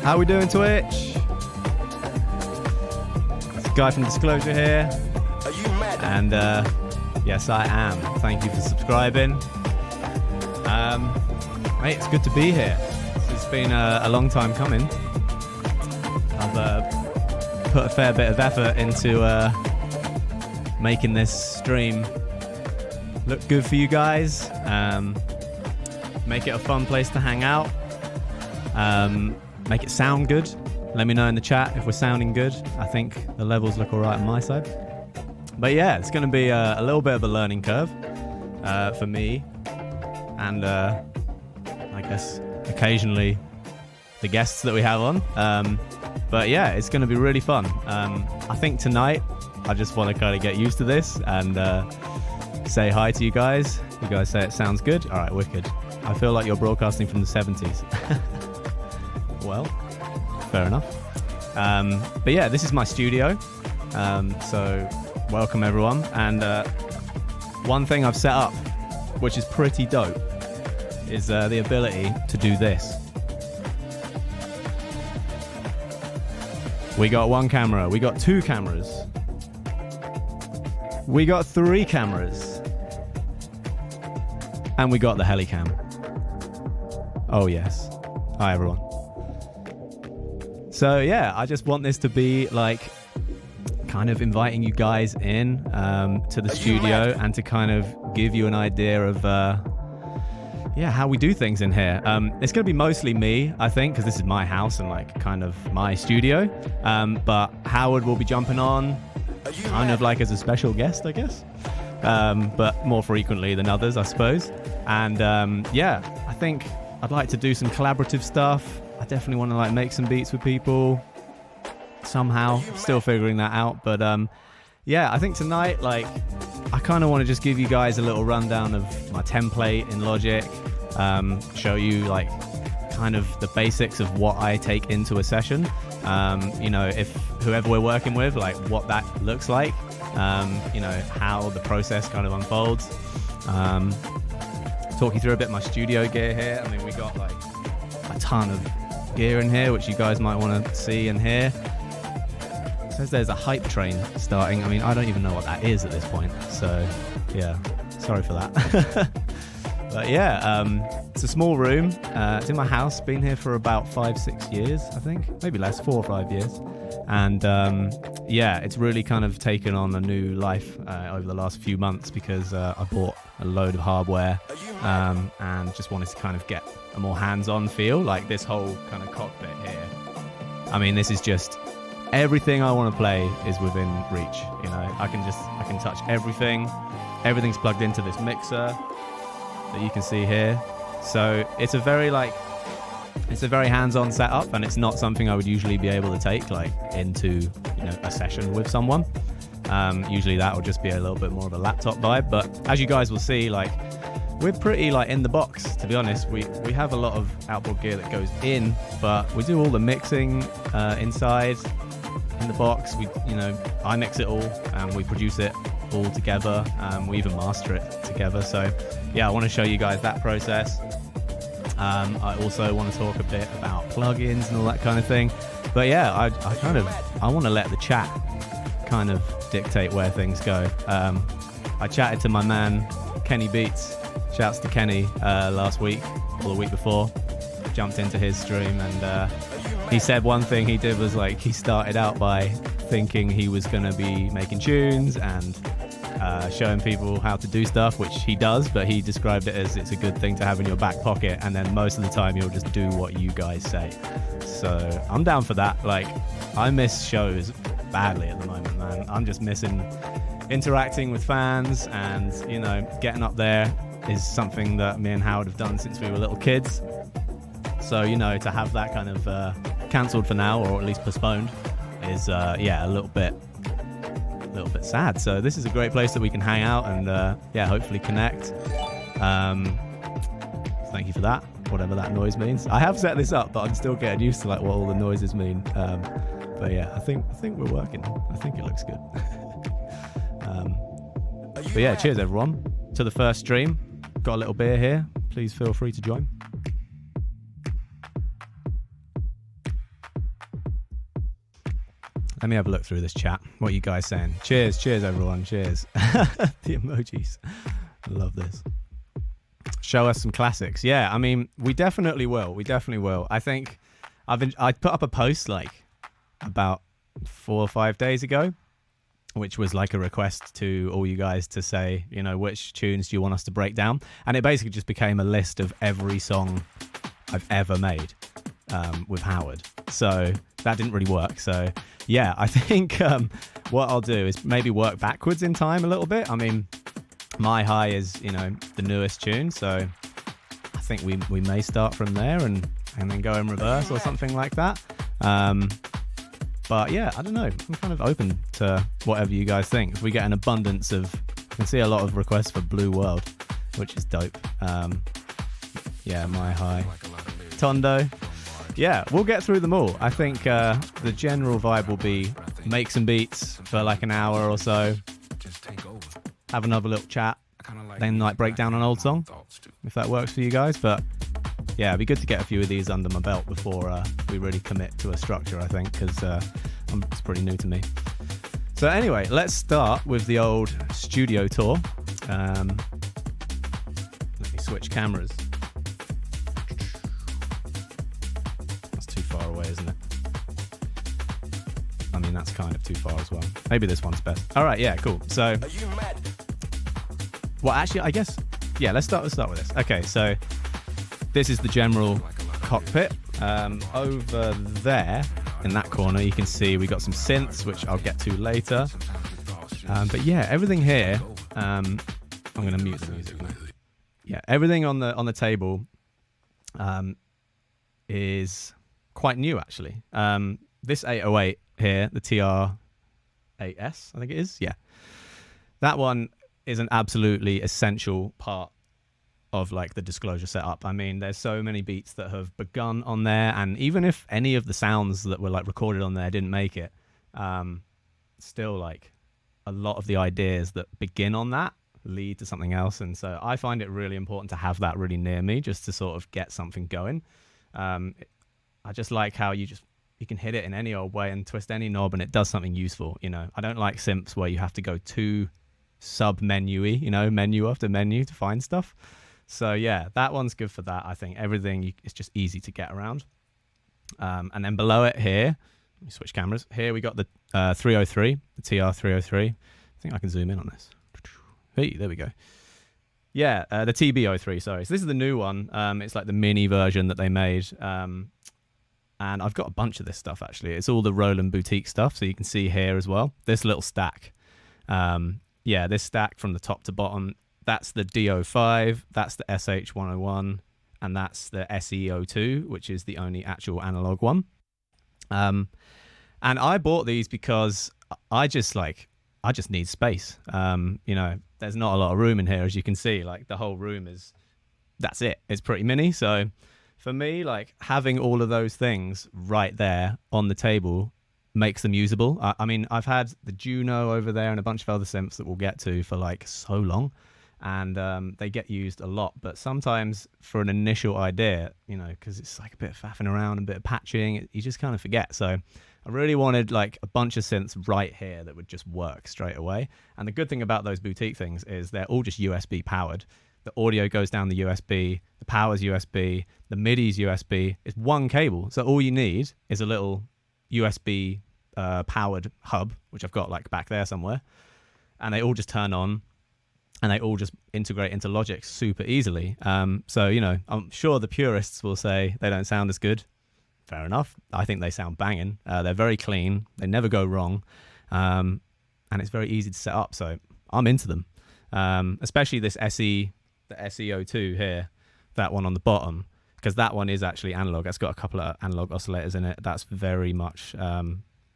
How we doing, Twitch? It's a guy from Disclosure here. Are you mad? And yes, I am. Thank you for subscribing. Mate, it's good to be here. It's been a long time coming. I've put a fair bit of effort into making this stream look good for you guys. Make it a fun place to hang out. Make it sound good. Let me know in the chat if we're sounding good. I think the levels look all right on my side. But yeah, it's going to be a little bit of a learning curve for me. And I guess occasionally the guests that we have on. But yeah, it's going to be really fun. I think tonight I just want to kind of get used to this and say hi to you guys. You guys say it sounds good. All right, wicked. I feel like you're broadcasting from the 70s. Well, fair enough. But yeah, this is my studio. So welcome everyone. And one thing I've set up, which is pretty dope, is the ability to do this. We got one camera, we got two cameras, we got three cameras, and we got the helicam. Oh yes. Hi everyone. So yeah, I just want this to be like kind of inviting you guys in to the studio and to kind of give you an idea of how we do things in here. It's going to be mostly me, I think, because this is my house and like kind of my studio. But Howard will be jumping on kind of like as a special guest, I guess. But more frequently than others, I suppose. And I think I'd like to do some collaborative stuff. I definitely want to like make some beats with people somehow. Still figuring that out. But I think tonight, like, I kind of want to just give you guys a little rundown of my template in Logic, show you like kind of the basics of what I take into a session. If whoever we're working with, like what that looks like, how the process kind of unfolds. Talk you through a bit my studio gear here. I mean, we got like a ton of gear in here, which you guys might want to see and hear. It says there's a hype train starting. I mean, I don't even know what that is at this point. So yeah, sorry for that. But yeah, it's a small room. It's in my house. Been here for about 5-6 years, I think. Maybe less, 4 or 5 years. And it's really kind of taken on a new life over the last few months because I bought a load of hardware and just wanted to kind of get a more hands-on feel. Like this whole kind of cockpit here. I mean, this is just everything I want to play is within reach. You know, I can touch everything. Everything's plugged into this mixer that you can see here. So it's a very hands-on setup, and it's not something I would usually be able to take like into a session with someone. Usually that will just be a little bit more of a laptop vibe. But as you guys will see, like we're pretty like in the box, to be honest. We have a lot of outboard gear that goes in, but we do all the mixing inside in the box. I mix it all and we produce it all together. We even master it together. So yeah, I want to show you guys that process. I also want to talk a bit about plugins and all that kind of thing. But yeah, I want to let the chat kind of dictate where things go. I chatted to my man Kenny Beats. Shouts to Kenny last week or the week before. Jumped into his stream and he said one thing he did was like he started out by thinking he was going to be making tunes and showing people how to do stuff, which he does, but he described it as it's a good thing to have in your back pocket, and then most of the time you'll just do what you guys say. So I'm down for that. Like, I miss shows badly at the moment, man. I'm just missing interacting with fans, and getting up there is something that me and Howard have done since we were little kids. So to have that kind of cancelled for now, or at least postponed, is a little bit sad. So this is a great place that we can hang out and hopefully connect. Thank you for that, whatever that noise means. I have set this up, but I'm still getting used to like what all the noises mean. But yeah, I think we're working. I think it looks good. But yeah, cheers everyone to the first stream. Got a little beer here. Please feel free to join. Let me have a look through this chat. What are you guys saying? Cheers, cheers, everyone. Cheers. The emojis. I love this. Show us some classics. Yeah, I mean, we definitely will. We definitely will. I think I put up a post like about 4 or 5 days ago, which was like a request to all you guys to say, you know, which tunes do you want us to break down? And it basically just became a list of every song I've ever made with Howard. So that didn't really work. So yeah, I think what I'll do is maybe work backwards in time a little bit. I mean, My High is, you know, the newest tune, so I think we may start from there and then go in reverse or something like that. But yeah, I don't know. I'm kind of open to whatever you guys think. If we get an abundance of, I can see a lot of requests for Blue World, which is dope. Yeah, My High, Tondo. Yeah, we'll get through them all. I think the general vibe will be make some beats for like an hour or so, have another little chat, then like break down an old song, if that works for you guys. But yeah, it'd be good to get a few of these under my belt before we really commit to a structure, I think, because it's pretty new to me. So anyway, let's start with the old studio tour. Let me switch cameras. That's too far away, isn't it? I mean, that's kind of too far as well. Maybe this one's best. All right, yeah, cool. So, well, actually, I guess, yeah, let's start with this. Okay, so this is the general cockpit. Over there, in that corner, you can see we got some synths, which I'll get to later. But yeah, everything here, I'm going to mute the music now. Yeah, everything on the table is quite new, actually. This 808 here, the TR8S, I think it is. Yeah, that one is an absolutely essential part of like the Disclosure setup. I mean, there's so many beats that have begun on there, and even if any of the sounds that were like recorded on there didn't make it, still like a lot of the ideas that begin on that lead to something else. And so I find it really important to have that really near me just to sort of get something going. I just like how you can hit it in any old way and twist any knob and it does something useful, you know. I don't like synths where you have to go too sub-menu-y, you know, menu after menu to find stuff. So yeah, that one's good for that. I think everything is just easy to get around. And then below it here, let me switch cameras. Here we got the 303, the TR303. I think I can zoom in on this. Hey, there we go. Yeah, the TB03, sorry. So this is the new one. It's like the mini version that they made. And I've got a bunch of this stuff, actually. It's all the Roland Boutique stuff, so you can see here as well. This little stack. Yeah, this stack from the top to bottom, that's the D05, that's the SH101, and that's the SE02, which is the only actual analog one. And I bought these because I just need space. You know, there's not a lot of room in here, as you can see. Like, the whole room that's it. It's pretty mini. So for me, like, having all of those things right there on the table makes them usable. I mean, I've had the Juno over there and a bunch of other synths that we'll get to for like so long, and they get used a lot. But sometimes for an initial idea, you know, because it's like a bit of faffing around, a bit of patching, you just kind of forget. So I really wanted like a bunch of synths right here that would just work straight away. And the good thing about those boutique things is they're all just USB powered. The audio goes down the USB, the power's USB, the MIDI's USB. It's one cable. So all you need is a little USB powered hub, which I've got like back there somewhere. And they all just turn on and they all just integrate into Logic super easily. So, you know, I'm sure the purists will say they don't sound as good. Fair enough. I think they sound banging. They're very clean. They never go wrong. And it's very easy to set up. So I'm into them. Especially this the SE02 here, that one on the bottom, because that one is actually analog. It's got a couple of analog oscillators in it. That's very much,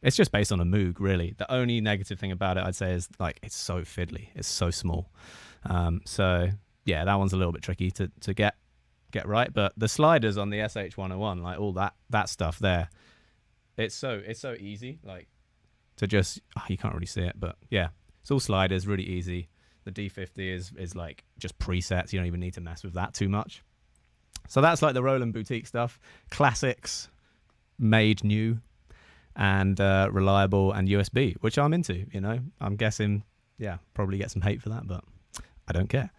it's just based on a Moog, really. The only negative thing about it, I'd say, is like it's so fiddly. It's so small. So yeah, that one's a little bit tricky to get right. But the sliders on the SH101, like all that stuff there, it's so easy. Like to just, you can't really see it, but yeah, it's all sliders, really easy. The D50 is like just presets. You don't even need to mess with that too much. So that's like the Roland Boutique stuff. Classics made new. and reliable and USB, which I'm into. You know, I'm guessing, yeah, probably get some hate for that, but I don't care.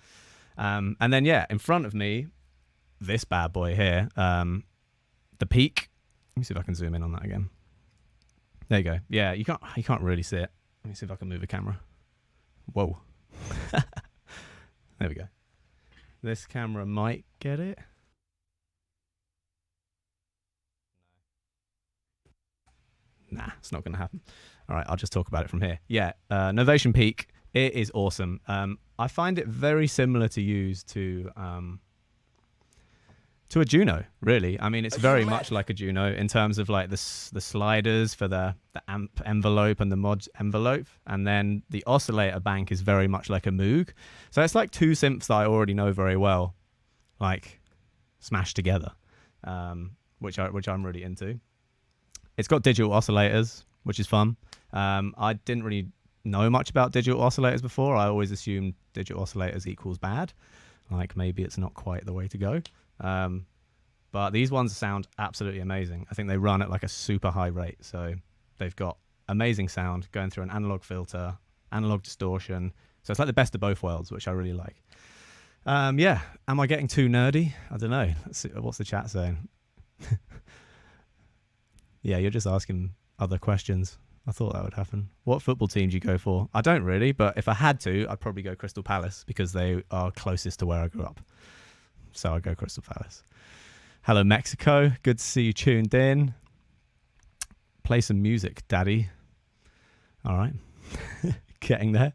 And then yeah, in front of me, this bad boy here, the Peak. Let me see if I can zoom in on that again. There you go. Yeah, you can't really see it. Let me see if I can move the camera. Whoa. There we go. This camera might get it. Nah, it's not going to happen. All right, I'll just talk about it from here. Yeah, Novation Peak. It is awesome. I find it very similar to use to a Juno, really. I mean, it's very much like a Juno in terms of like the sliders for the amp envelope and the mod envelope, and then the oscillator bank is very much like a Moog. So it's like two synths that I already know very well, like smashed together, which I'm really into. It's got digital oscillators, which is fun. I didn't really know much about digital oscillators before. I always assumed digital oscillators equals bad. Like maybe it's not quite the way to go. But these ones sound absolutely amazing. I think they run at like a super high rate. So they've got amazing sound going through an analog filter, analog distortion. So it's like the best of both worlds, which I really like. Yeah. Am I getting too nerdy? I don't know. Let's see, what's the chat saying? Yeah, you're just asking other questions. I thought that would happen. What football team do you go for? I don't really, but if I had to, I'd probably go Crystal Palace because they are closest to where I grew up. So I go Crystal Palace. Hello, Mexico. Good to see you tuned in. Play some music, Daddy. All right. Getting there.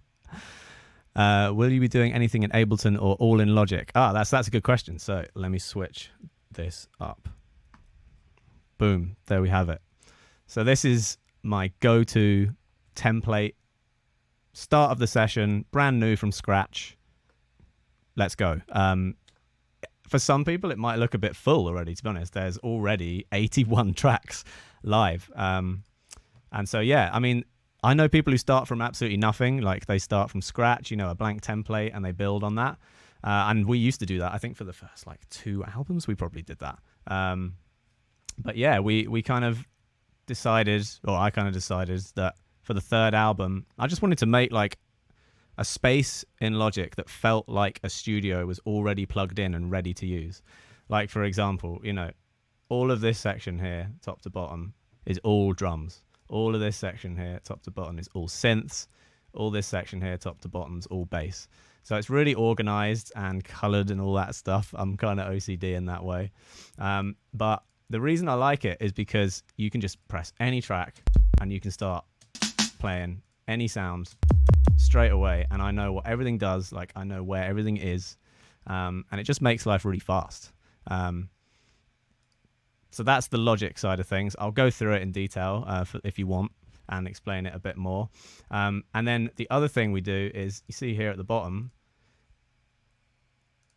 Will you be doing anything in Ableton or all in Logic? That's a good question. So let me switch this up. Boom. There we have it. So this is my go-to template. Start of the session, brand new from scratch. Let's go. For some people, it might look a bit full already, to be honest. There's already 81 tracks live. And so, yeah, I mean, I know people who start from absolutely nothing. Like they start from scratch, you know, a blank template, and they build on that. And we used to do that. I think for the first like 2 albums, we probably did that. But yeah, we kind of decided, or I kind of decided that for the third album, I just wanted to make like a space in Logic that felt like a studio was already plugged in and ready to use. Like, for example, you know, all of this section here, top to bottom, is all drums. All of this section here, top to bottom, is all synths. All this section here, top to bottom, is all bass. So it's really organized and colored and all that stuff. I'm kind of OCD in that way. But the reason I like it is because you can just press any track and you can start playing any sounds straight away. And I know what everything does. Like I know where everything is. And it just makes life really fast. So that's the Logic side of things. I'll go through it in detail if you want and explain it a bit more. And then the other thing we do is, you see here at the bottom,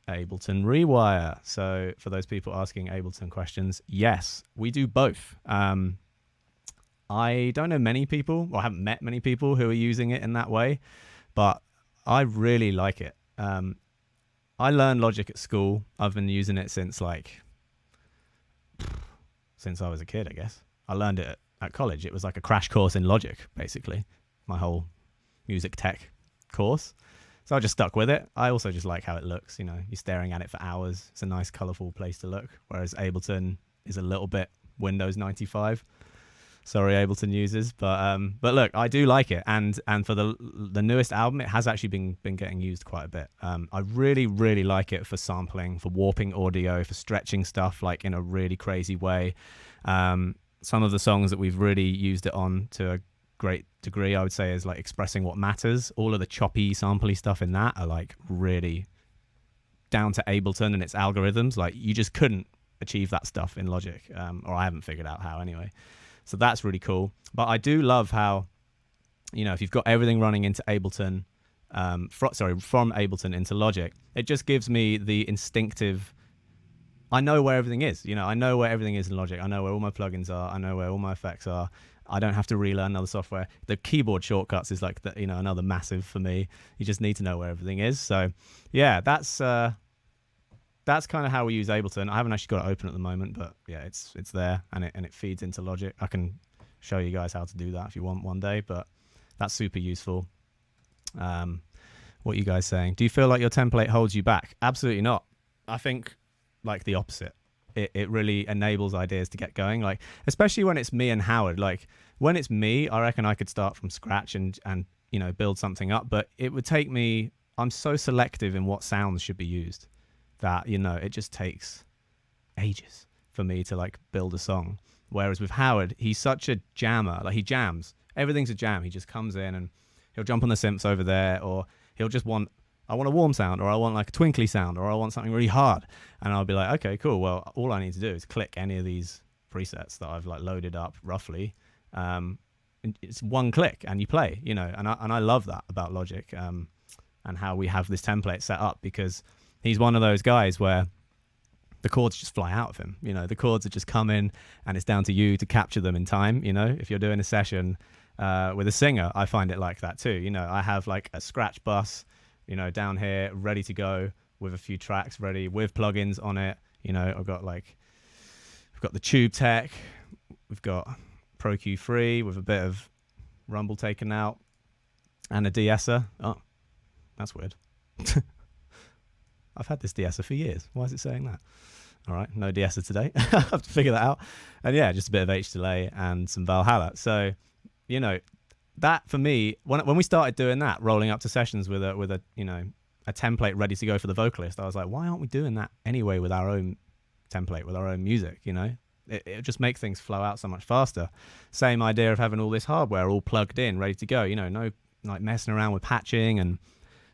Ableton Rewire. So for those people asking Ableton questions, yes, we do both. I don't know many people, or I haven't met many people who are using it in that way, but I really like it. I learned Logic at school. I've been using it since I was a kid, I guess. I learned it at college. It was like a crash course in Logic, basically, my whole music tech course. So I just stuck with it. I also just like how it looks. You know, you're staring at it for hours. It's a nice, colorful place to look. Whereas Ableton is a little bit Windows 95. Sorry, Ableton users, but look, I do like it, and for the newest album, it has actually been getting used quite a bit. I really like it for sampling, for warping audio, for stretching stuff like in a really crazy way. Some of the songs that we've really used it on to a great degree, I would say, is like expressing what matters. All of the choppy, sampley stuff in that are like really down to Ableton and its algorithms. Like you just couldn't achieve that stuff in Logic, or I haven't figured out how anyway. So that's really cool. But I do love how, you know, if you've got everything running into Ableton, from Ableton into Logic, it just gives me the instinctive, I know where everything is. You know, I know where everything is in Logic. I know where all my plugins are. I know where all my effects are. I don't have to relearn another software. The keyboard shortcuts is like, another massive for me. You just need to know where everything is. So yeah, that's kind of how we use Ableton. I haven't actually got it open at the moment, but yeah, it's there, and it feeds into Logic. I can show you guys how to do that if you want one day, but that's super useful. What are you guys saying? Do you feel like your template holds you back? Absolutely not. I think like the opposite. It really enables ideas to get going, like especially when it's me and Howard. Like when it's me, I reckon I could start from scratch and you know, build something up, but it would take me, I'm so selective in what sounds should be used that, you know, it just takes ages for me to like build a song. Whereas with Howard, he's such a jammer. Like he jams. Everything's a jam. He just comes in and he'll jump on the synths over there, or he'll just want, I want a warm sound, or I want like a twinkly sound, or I want something really hard. And I'll be like, okay, cool. Well, all I need to do is click any of these presets that I've like loaded up roughly. It's one click and you play, you know, and I love that about Logic, and how we have this template set up, because he's one of those guys where the chords just fly out of him. You know, the chords are just come in and it's down to you to capture them in time. You know, if you're doing a session with a singer, I find it like that too. You know, I have like a scratch bus, you know, down here ready to go with a few tracks ready with plugins on it. You know, we've got the Tube Tech, we've got Pro Q3 with a bit of rumble taken out and a de-esser. Oh, that's weird. I've had this de-esser for years. Why is it saying that? All right, no de-esser today. I have to figure that out. And yeah, just a bit of H delay and some Valhalla. So, you know, that for me, when we started doing that, rolling up to sessions with a you know, a template ready to go for the vocalist, I was like, why aren't we doing that anyway with our own template, with our own music? You know, it just makes things flow out so much faster. Same idea of having all this hardware all plugged in, ready to go. You know, no like messing around with patching and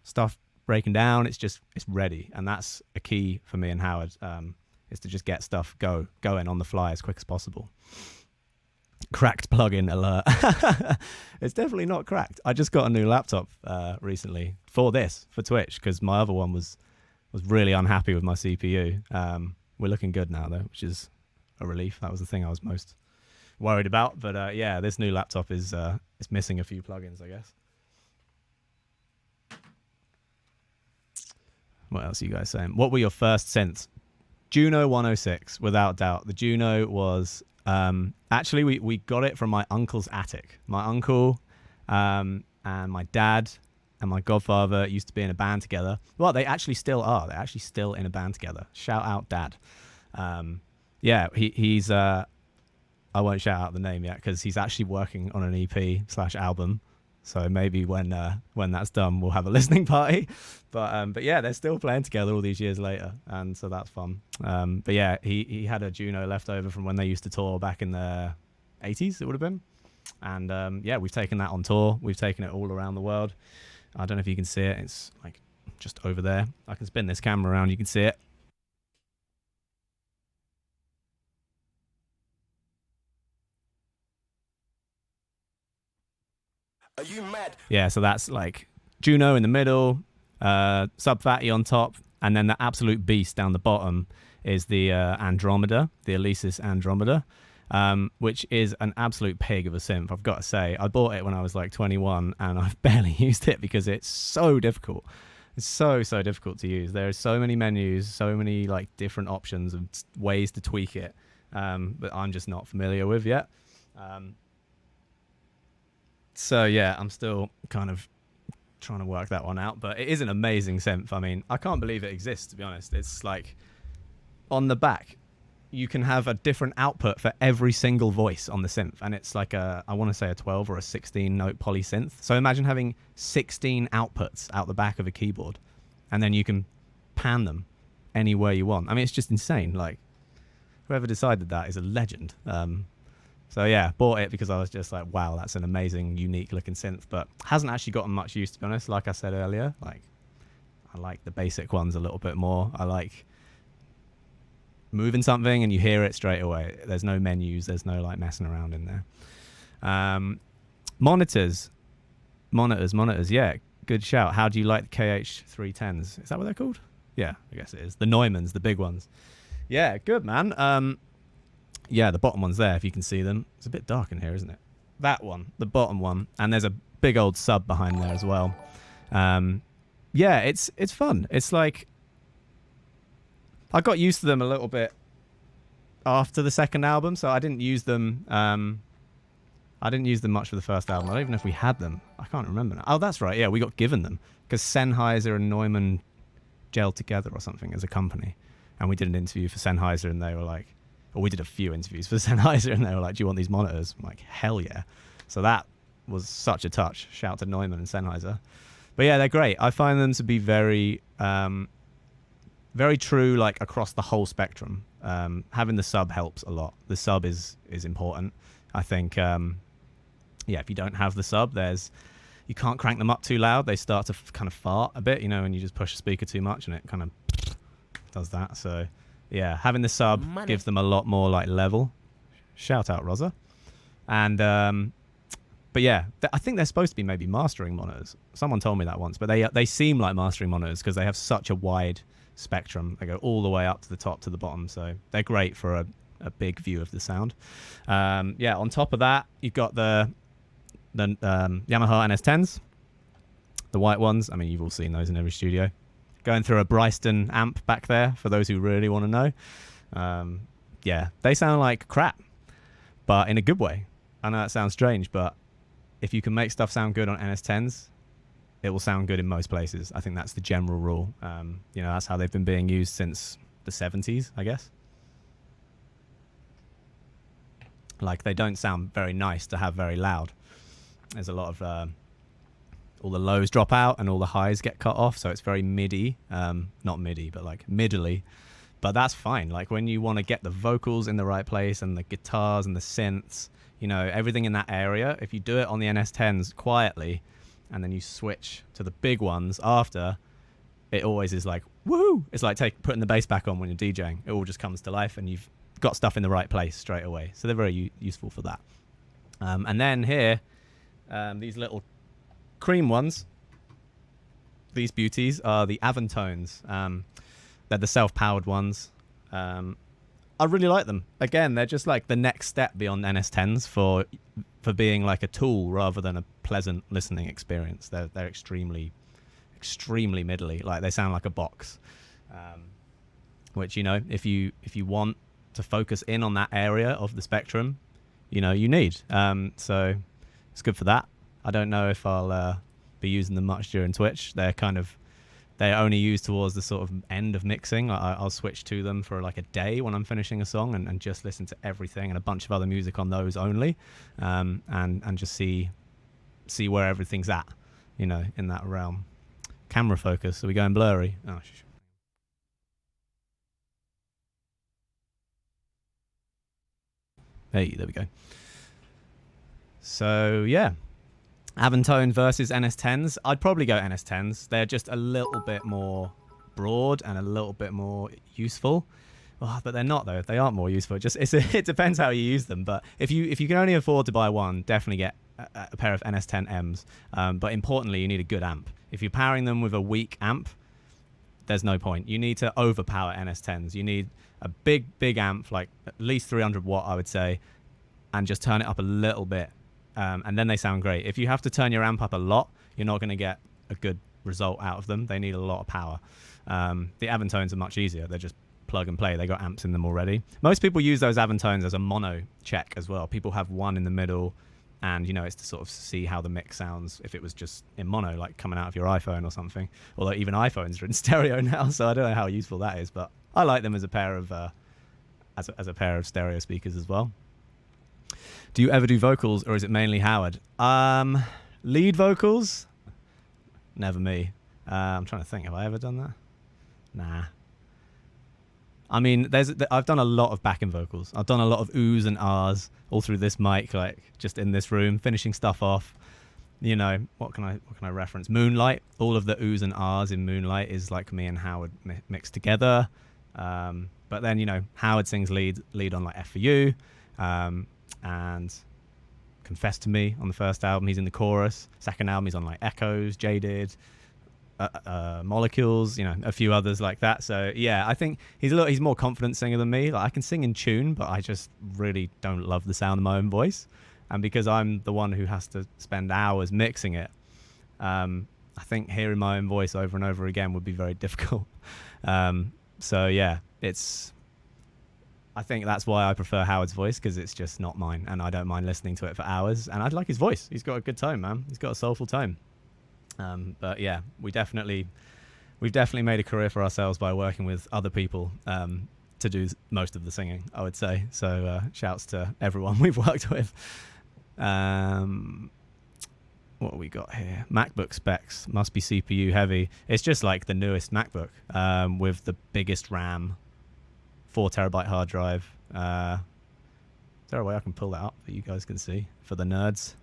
stuff breaking down. It's ready, and that's a key for me and Howard, is to just get stuff going on the fly as quick as possible. Cracked plugin alert. It's definitely not cracked. I just got a new laptop recently for Twitch, because my other one was really unhappy with my CPU. We're looking good now though, which is a relief. That was the thing I was most worried about, but yeah, this new laptop is it's missing a few plugins, I guess. What else are you guys saying? What were your first synths? Juno 106, without doubt. The Juno was actually we got it from my uncle's attic. My uncle and my dad and my godfather used to be in a band together. Well, they actually still are. They're actually still in a band together. Shout out Dad. Yeah, he's I won't shout out the name yet because he's actually working on an EP/album. So maybe when that's done, we'll have a listening party. But yeah, they're still playing together all these years later, and so that's fun. But yeah, he had a Juno left over from when they used to tour back in the 80s, it would have been. And yeah, we've taken that on tour. We've taken it all around the world. I don't know if you can see it. It's like just over there. I can spin this camera around. You can see it. Are you mad? Yeah, so that's like Juno in the middle, Sub Fatty on top, and then the absolute beast down the bottom is the Andromeda, the Alesis Andromeda, which is an absolute pig of a synth, I've got to say. I bought it when I was like 21 and I've barely used it because it's so difficult. It's so difficult to use. There are so many menus, so many like different options and ways to tweak it that I'm just not familiar with yet. So yeah, I'm still kind of trying to work that one out, but it is an amazing synth. I mean, I can't believe it exists, to be honest. It's like on the back, you can have a different output for every single voice on the synth, and it's like I want to say a 12 or a 16 note poly synth. So imagine having 16 outputs out the back of a keyboard, and then you can pan them anywhere you want. I mean, it's just insane. Like, whoever decided that is a legend. So yeah, bought it because I was just like, wow, that's an amazing, unique looking synth, but hasn't actually gotten much use, to be honest. Like I said earlier, like I like the basic ones a little bit more. I like moving something and you hear it straight away. There's no menus, there's no like messing around in there. Monitors. Yeah, good shout. How do you like the KH310s? Is that what they're called? Yeah, I guess it is. The Neumanns, the big ones. Yeah, good, man. Yeah, the bottom one's there, if you can see them. It's a bit dark in here, isn't it? That one, the bottom one. And there's a big old sub behind there as well. Yeah, it's fun. It's like, I got used to them a little bit after the second album, so I didn't use them I didn't use them much for the first album. I don't even know if we had them. I can't remember now. Oh, that's right. Yeah, we got given them because Sennheiser and Neumann gelled together or something as a company. And we did an interview for Sennheiser and they were like, or we did a few interviews for Sennheiser and they were like, do you want these monitors? I'm like, hell yeah. So that was such a touch. Shout out to Neumann and Sennheiser. But yeah, they're great. I find them to be very, very true, like across the whole spectrum. Having the sub helps a lot. The sub is important. I think, yeah, if you don't have the sub, you can't crank them up too loud. They start to kind of fart a bit, you know, when you just push a speaker too much and it kind of does that. So yeah, having the sub gives them a lot more like level. Shout out Rosa. And but yeah, I think they're supposed to be maybe mastering monitors. Someone told me that once, but they seem like mastering monitors because they have such a wide spectrum. They go all the way up to the top to the bottom, so they're great for a big view of the sound. Yeah, on top of that, you've got the Yamaha NS10s, the white ones. I mean, you've all seen those in every studio. Going through a Bryston amp back there for those who really want to know. Yeah, they sound like crap, but in a good way. I know that sounds strange, but if you can make stuff sound good on NS10s, it will sound good in most places. I think that's the general rule. You know, that's how they've been being used since the 70s, I guess. Like, they don't sound very nice to have very loud. There's a lot of all the lows drop out and all the highs get cut off, so it's very MIDI. Not MIDI, but like middly. But that's fine. Like, when you want to get the vocals in the right place and the guitars and the synths, you know, everything in that area, if you do it on the NS10s quietly and then you switch to the big ones after, it always is like, woohoo! It's like putting the bass back on when you're DJing. It all just comes to life and you've got stuff in the right place straight away. So they're very useful for that. And then here, these little cream ones, these beauties are the Avantones. They're the self-powered ones. I really like them. Again, they're just like the next step beyond NS10s for being like a tool rather than a pleasant listening experience. They're extremely middly. Like, they sound like a box, which, you know, if you want to focus in on that area of the spectrum, you know, you need. So it's good for that. I don't know if I'll be using them much during Twitch. They're only used towards the sort of end of mixing. I'll switch to them for like a day when I'm finishing a song and just listen to everything and a bunch of other music on those only, and just see where everything's at, you know, in that realm. Camera focus. Are we going blurry? Oh, hey, there we go. So yeah, Avantone versus NS10s. I'd probably go NS10s. They're just a little bit more broad and a little bit more useful. Oh, but they're not, though. They aren't more useful. It depends how you use them. But if you can only afford to buy one, definitely get a pair of NS10Ms. But importantly, you need a good amp. If you're powering them with a weak amp, there's no point. You need to overpower NS10s. You need a big amp, like at least 300 watt, I would say, and just turn it up a little bit. And then they sound great. If you have to turn your amp up a lot, you're not going to get a good result out of them. They need a lot of power. The Avantones are much easier. They're just plug and play. They got amps in them already. Most people use those Avantones as a mono check as well. People have one in the middle, and, you know, it's to sort of see how the mix sounds if it was just in mono, like coming out of your iPhone or something. Although even iPhones are in stereo now, so I don't know how useful that is. But I like them as a pair of as a pair of stereo speakers as well. Do you ever do vocals, or is it mainly Howard? Lead vocals? Never me. I'm trying to think. Have I ever done that? Nah. I mean, I've done a lot of backing vocals. I've done a lot of oohs and ahs all through this mic, like just in this room, finishing stuff off. You know, what can I reference? Moonlight. All of the oohs and ahs in Moonlight is like me and Howard mixed together. But then, you know, Howard sings lead on like F for You. And Confess to Me on the first album, he's in the chorus. Second album, he's on like Echoes, Jaded, Molecules, you know, a few others like that. So yeah, I think he's more confident singer than me. Like, I can sing in tune, but I just really don't love the sound of my own voice. And because I'm the one who has to spend hours mixing it, I think hearing my own voice over and over again would be very difficult. So yeah, I think that's why I prefer Howard's voice, because it's just not mine, and I don't mind listening to it for hours. And I like his voice. He's got a good tone, man. He's got a soulful tone. But yeah, we've definitely made a career for ourselves by working with other people to do most of the singing, I would say. So shouts to everyone we've worked with. What have we got here? MacBook specs. Must be CPU heavy. It's just like the newest MacBook with the biggest RAM, 4 terabyte hard drive. Is there a way I can pull that up that you guys can see for the nerds?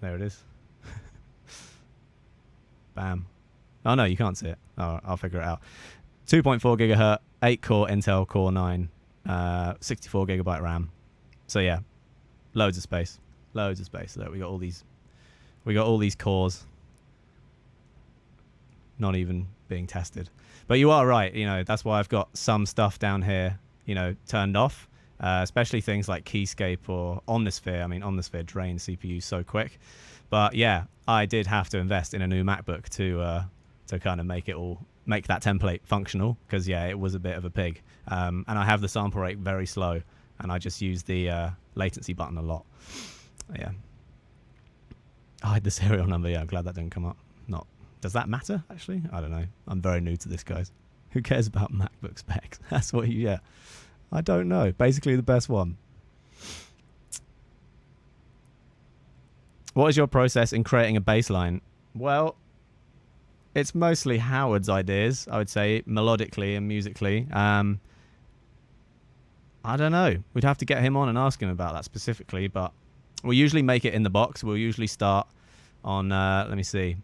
There it is. Bam. Oh no, you can't see it. Oh, I'll figure it out. 2.4 gigahertz, 8 core Intel Core 9, 64 gigabyte RAM. So yeah, loads of space. Loads of space. Look, we got all these cores not even being tested. But you are right, you know, that's why I've got some stuff down here, you know, turned off, especially things like Keyscape or Omnisphere. I mean, Omnisphere drains CPU so quick. But yeah, I did have to invest in a new MacBook to kind of make that template functional, because yeah, it was a bit of a pig. And I have the sample rate very slow, and I just use the latency button a lot. Yeah. Hide the serial number. Yeah, I'm glad that didn't come up. Not. Does that matter, actually? I don't know. I'm very new to this, guys. Who cares about MacBook specs? That's what you get. I don't know. Basically, the best one. What is your process in creating a bass line? Well, it's mostly Howard's ideas, I would say, melodically and musically. I don't know. We'd have to get him on and ask him about that specifically, but we'll usually make it in the box. We'll usually start on, let me see.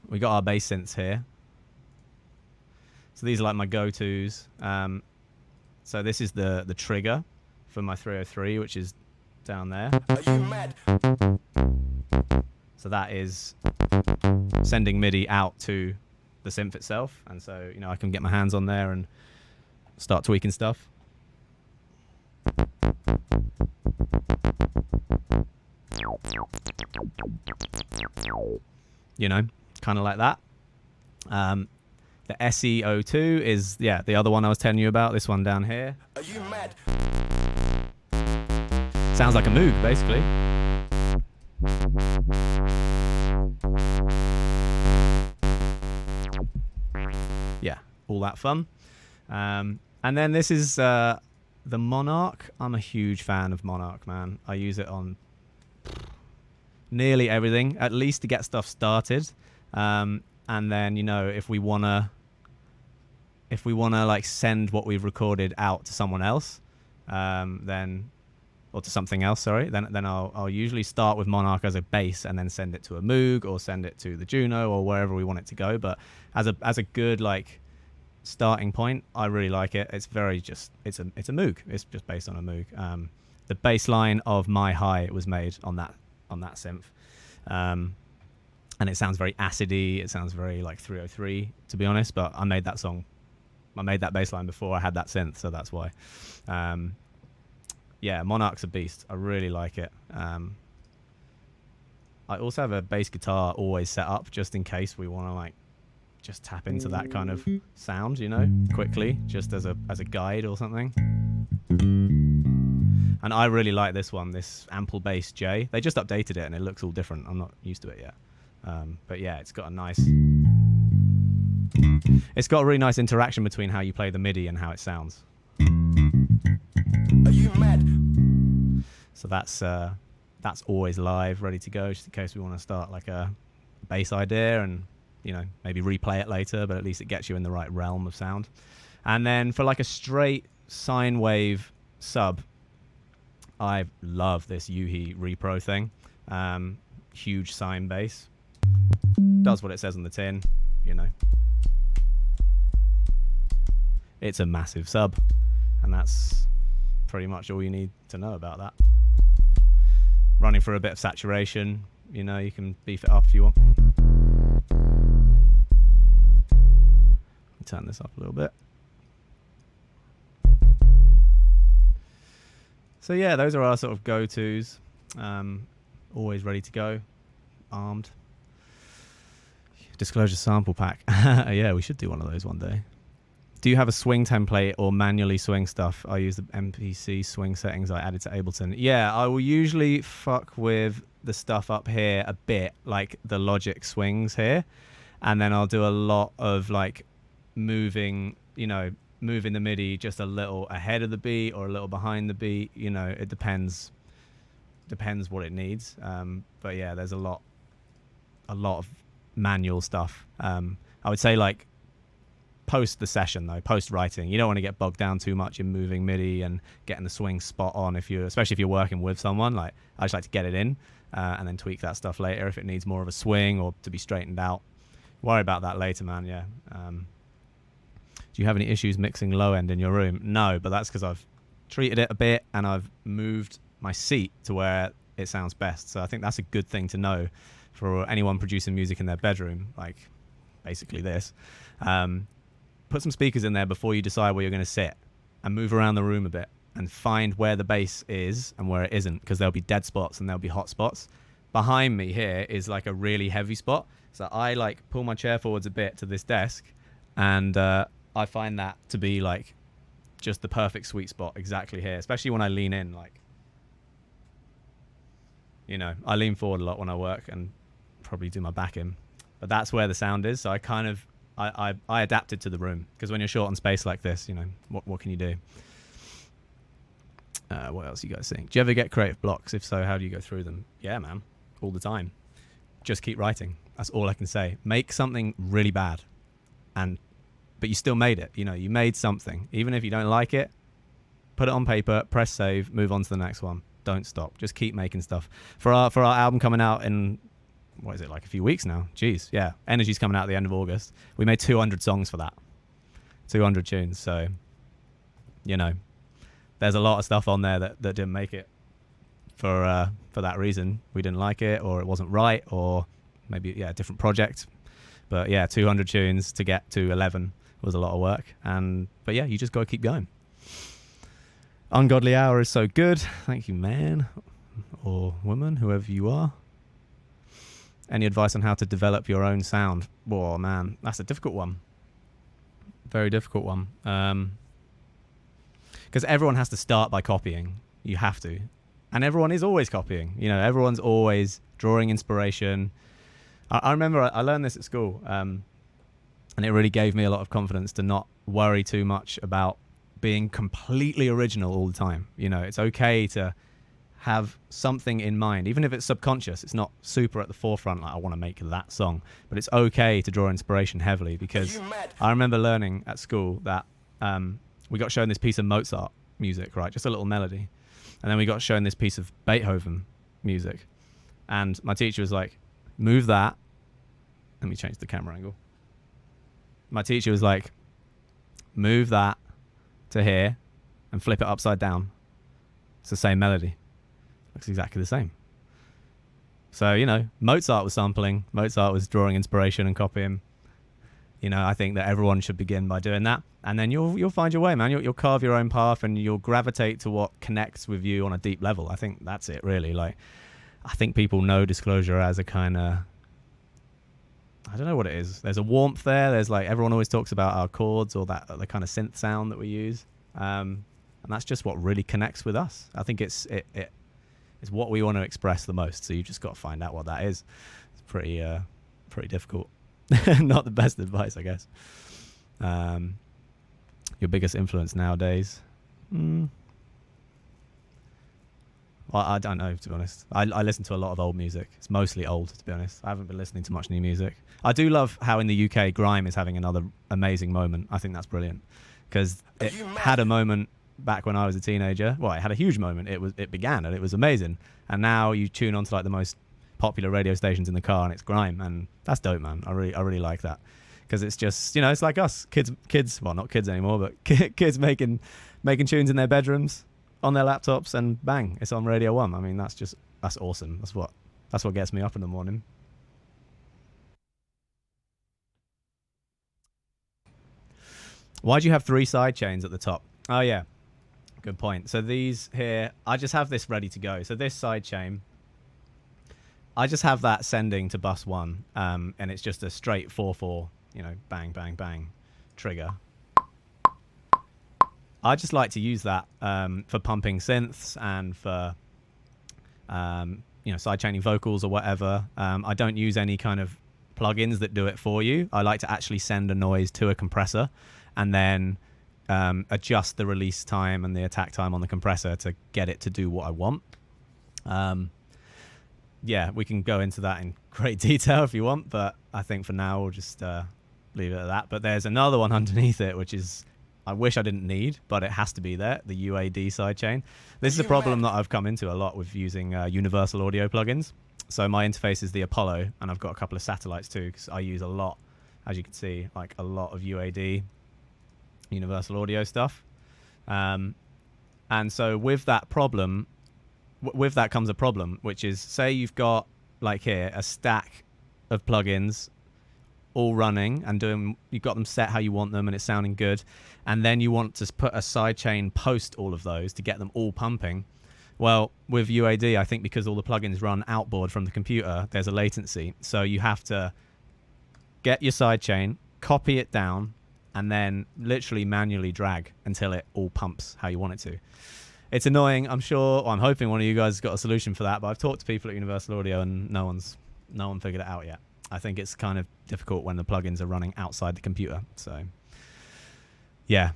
We got our bass synths here. So these are like my go-tos. So this is the trigger for my 303, which is down there. Are you mad? So that is sending MIDI out to the synth itself. And so, you know, I can get my hands on there and start tweaking stuff. You know, kind of like that. The SE02 is, yeah, the other one I was telling you about, this one down here. Are you mad? Sounds like a Moog, basically. Yeah, all that fun. And then this is the Monarch. I'm a huge fan of Monarch, man. I use it on nearly everything, at least to get stuff started. And then, you know, if we wanna like send what we've recorded out to someone else, then, or to something else, sorry, then I'll usually start with Monarch as a bass and then send it to a Moog or send it to the Juno or wherever we want it to go. But as a good like starting point, I really like it. It's very just it's a Moog. It's just based on a Moog. The bass line of My High was made on that synth. And it sounds very acidy. It sounds very like 303, to be honest. But I made that bass line before I had that synth, so that's why. Yeah, Monarch's a beast. I really like it. I also have a bass guitar always set up just in case we want to like just tap into that kind of sound, you know, quickly, just as a guide or something. And I really like this one, this Ample Bass J. They just updated it and it looks all different. I'm not used to it yet. But yeah, it's got a really nice interaction between how you play the MIDI and how it sounds. Are you mad? So that's always live, ready to go, just in case we want to start like a bass idea and, you know, maybe replay it later, but at least it gets you in the right realm of sound. And then for like a straight sine wave sub, I love this Yuhi repro thing. Huge sine bass. Does what it says on the tin, you know. It's a massive sub, and that's pretty much all you need to know about that. Running for a bit of saturation, you know, you can beef it up if you want. Turn this up a little bit. So yeah, those are our sort of go-tos. Always ready to go, armed. Disclosure sample pack. Yeah, we should do one of those one day. Do you have a swing template or manually swing stuff? I use the MPC swing settings I added to Ableton. Yeah, I will usually fuck with the stuff up here a bit, like the Logic swings here. And then I'll do a lot of like moving, moving the MIDI just a little ahead of the beat or a little behind the beat. It depends what it needs. But yeah, there's a lot of manual stuff. I would say like post the session though, post writing, you don't want to get bogged down too much in moving MIDI and getting the swing spot on, especially if you're working with someone. Like, I just like to get it in and then tweak that stuff later if it needs more of a swing or to be straightened out. Worry about that later, man. Yeah. Do you have any issues mixing low end in your room? No, but that's because I've treated it a bit and I've moved my seat to where it sounds best. So I think that's a good thing to know for anyone producing music in their bedroom, like basically this. Put some speakers in there before you decide where you're going to sit and move around the room a bit and find where the bass is and where it isn't, because there'll be dead spots and there'll be hot spots. Behind me here is like a really heavy spot. So I like pull my chair forwards a bit to this desk and I find that to be like just the perfect sweet spot exactly here, especially when I lean in, like, I lean forward a lot when I work and probably do my back in, but that's where the sound is. So I kind of, I adapted to the room, because when you're short on space like this, what can you do? What else you guys think? Do you ever get creative blocks? If so, how do you go through them? Yeah, man, all the time. Just keep writing. That's all I can say. Make something really bad, but you still made it. You made something. Even if you don't like it, put it on paper, press save, move on to the next one. Don't stop. Just keep making stuff. For our album coming out in, what is it, like a few weeks now? Jeez, yeah. Energy's coming out at the end of August. We made 200 songs for that. 200 tunes. So, there's a lot of stuff on there that didn't make it for that reason. We didn't like it, or it wasn't right, or maybe, a different project. But yeah, 200 tunes to get to 11 was a lot of work. But yeah, you just got to keep going. Ungodly Hour is so good. Thank you, man or woman, whoever you are. Any advice on how to develop your own sound? Oh, man, that's a difficult one. Very difficult one. Because everyone has to start by copying. You have to. And everyone is always copying. Everyone's always drawing inspiration. I remember I learned this at school, and it really gave me a lot of confidence to not worry too much about being completely original all the time. It's okay to have something in mind, even if it's subconscious. It's not super at the forefront, like I want to make that song, but it's okay to draw inspiration heavily, because I remember learning at school that we got shown this piece of Mozart music, right? Just a little melody. And then we got shown this piece of Beethoven music. And my teacher was like, move that. Let me change the camera angle. My teacher was like, move that to here and flip it upside down. It's the same melody. Looks exactly the same. So, Mozart was sampling. Mozart was drawing inspiration and copying. I think that everyone should begin by doing that. And then you'll find your way, man. You'll carve your own path and you'll gravitate to what connects with you on a deep level. I think that's it, really. Like, I think people know Disclosure as a kind of, I don't know what it is. There's a warmth there. There's like, everyone always talks about our chords or that the kind of synth sound that we use. And that's just what really connects with us. I think it's what we want to express the most. So you just got to find out what that is. It's pretty difficult. Not the best advice, I guess. Your biggest influence nowadays? Well, I don't know, to be honest. I listen to a lot of old music. It's mostly old, to be honest. I haven't been listening to much new music. I do love how in the UK, grime is having another amazing moment. I think that's brilliant, because it had a moment back when I was a teenager. Well, it had a huge moment. It began and it was amazing. And now you tune onto like the most popular radio stations in the car and it's grime, and that's dope, man. I really like that, because it's just, it's like us kids, well, not kids anymore, but kids making tunes in their bedrooms on their laptops, and bang, it's on Radio 1. I mean, that's awesome. That's what gets me up in the morning. Why do you have 3 side chains at the top? Oh yeah, good point. So these here, I just have this ready to go. So this side chain, I just have that sending to bus 1, and it's just a straight 4/4, bang, bang, bang trigger. I just like to use that for pumping synths and for sidechaining vocals or whatever. I don't use any kind of plugins that do it for you. I like to actually send a noise to a compressor and then adjust the release time and the attack time on the compressor to get it to do what I want. We can go into that in great detail if you want, but I think for now we'll just leave it at that. But there's another one underneath it, which is I wish I didn't need, but it has to be there, the UAD sidechain. This is a problem that I've come into a lot with using universal audio plugins. So my interface is the Apollo, and I've got a couple of satellites too, because I use a lot, as you can see, like a lot of UAD, universal audio stuff. And so with that problem, with that comes a problem, which is, say you've got, like here, a stack of plugins all running and doing, you've got them set how you want them and it's sounding good, and then you want to put a sidechain post all of those to get them all pumping. Well, with UAD, I think because all the plugins run outboard from the computer, there's a latency. So you have to get your sidechain, copy it down, and then literally manually drag until it all pumps how you want it to. It's annoying, I'm sure. Well, I'm hoping one of you guys has got a solution for that, but I've talked to people at Universal Audio and no one figured it out yet. I think it's kind of difficult when the plugins are running outside the computer. So, yeah,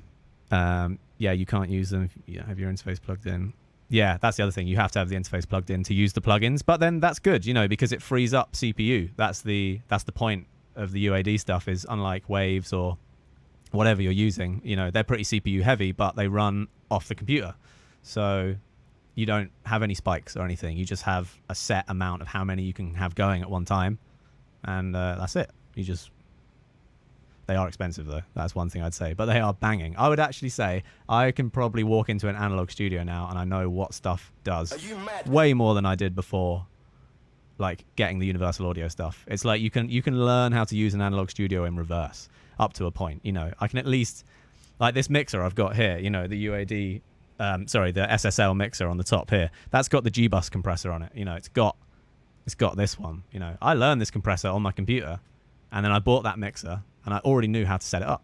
you can't use them if you have your interface plugged in. Yeah, that's the other thing. You have to have the interface plugged in to use the plugins. But then that's good, because it frees up CPU. That's the point of the UAD stuff. Is unlike Waves or whatever you're using, they're pretty CPU heavy, but they run off the computer. So you don't have any spikes or anything. You just have a set amount of how many you can have going at one time. And that's it. They are expensive though. That's one thing I'd say, but they are banging. I would actually say I can probably walk into an analog studio now and I know what stuff does way more than I did before, like getting the universal audio stuff. It's like you can learn how to use an analog studio in reverse up to a point. I can at least, like this mixer I've got here, the UAD, the SSL mixer on the top here. That's got the G-Bus compressor on it. It's got this one. I learned this compressor on my computer, and then I bought that mixer, and I already knew how to set it up.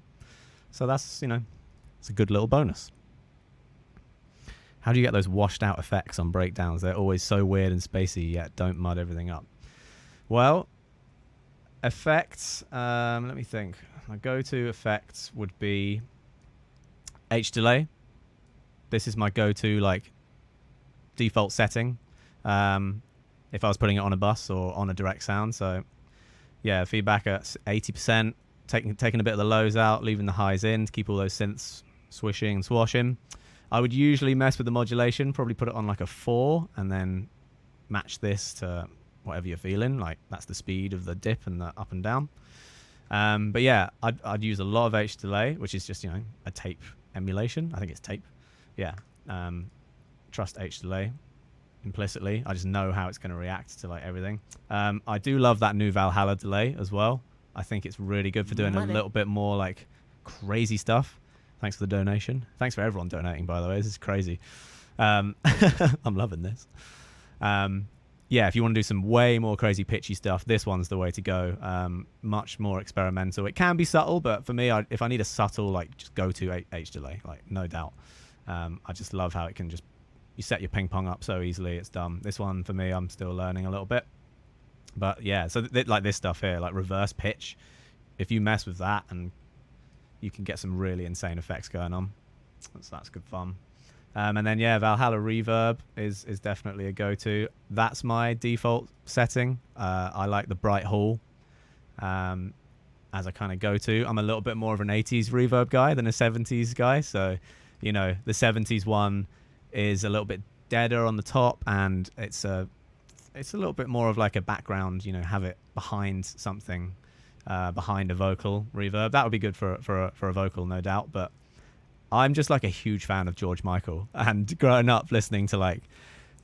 So that's, it's a good little bonus. How do you get those washed out effects on breakdowns? They're always so weird and spacey, yet don't mud everything up. Well, effects, let me think. My go-to effects would be H delay. This is my go-to, like, default setting. If I was putting it on a bus or on a direct sound. So yeah, feedback at 80%, taking a bit of the lows out, leaving the highs in to keep all those synths swishing and swashing. I would usually mess with the modulation, probably put it on like a 4 and then match this to whatever you're feeling. Like that's the speed of the dip and the up and down. But yeah, I'd use a lot of H delay, which is just, a tape emulation. I think it's tape. Yeah. Trust H delay implicitly. I just know how it's going to react to like everything. I do love that new Valhalla delay as well. I think it's really good for doing a little bit more like crazy stuff. Thanks for the donation. Thanks for everyone donating, by the way. This is crazy. I'm loving this. Yeah, if you want to do some way more crazy pitchy stuff, this one's the way to go. Much more experimental. It can be subtle, but for me, if I need a subtle, like just go to H delay, like no doubt. I just love how it can just, you set your ping pong up so easily, it's done. This one for me, I'm still learning a little bit. But yeah, so like this stuff here, like reverse pitch, if you mess with that, and you can get some really insane effects going on. So that's good fun. And then yeah, Valhalla reverb is definitely a go-to. That's my default setting. I like the bright hall as a kind of go-to. I'm a little bit more of an 80s reverb guy than a 70s guy. So, the 70s one is a little bit deader on the top, and it's a little bit more of like a background, have it behind something, behind a vocal reverb. That would be good for a vocal, no doubt. But I'm just like a huge fan of George Michael, and growing up listening to like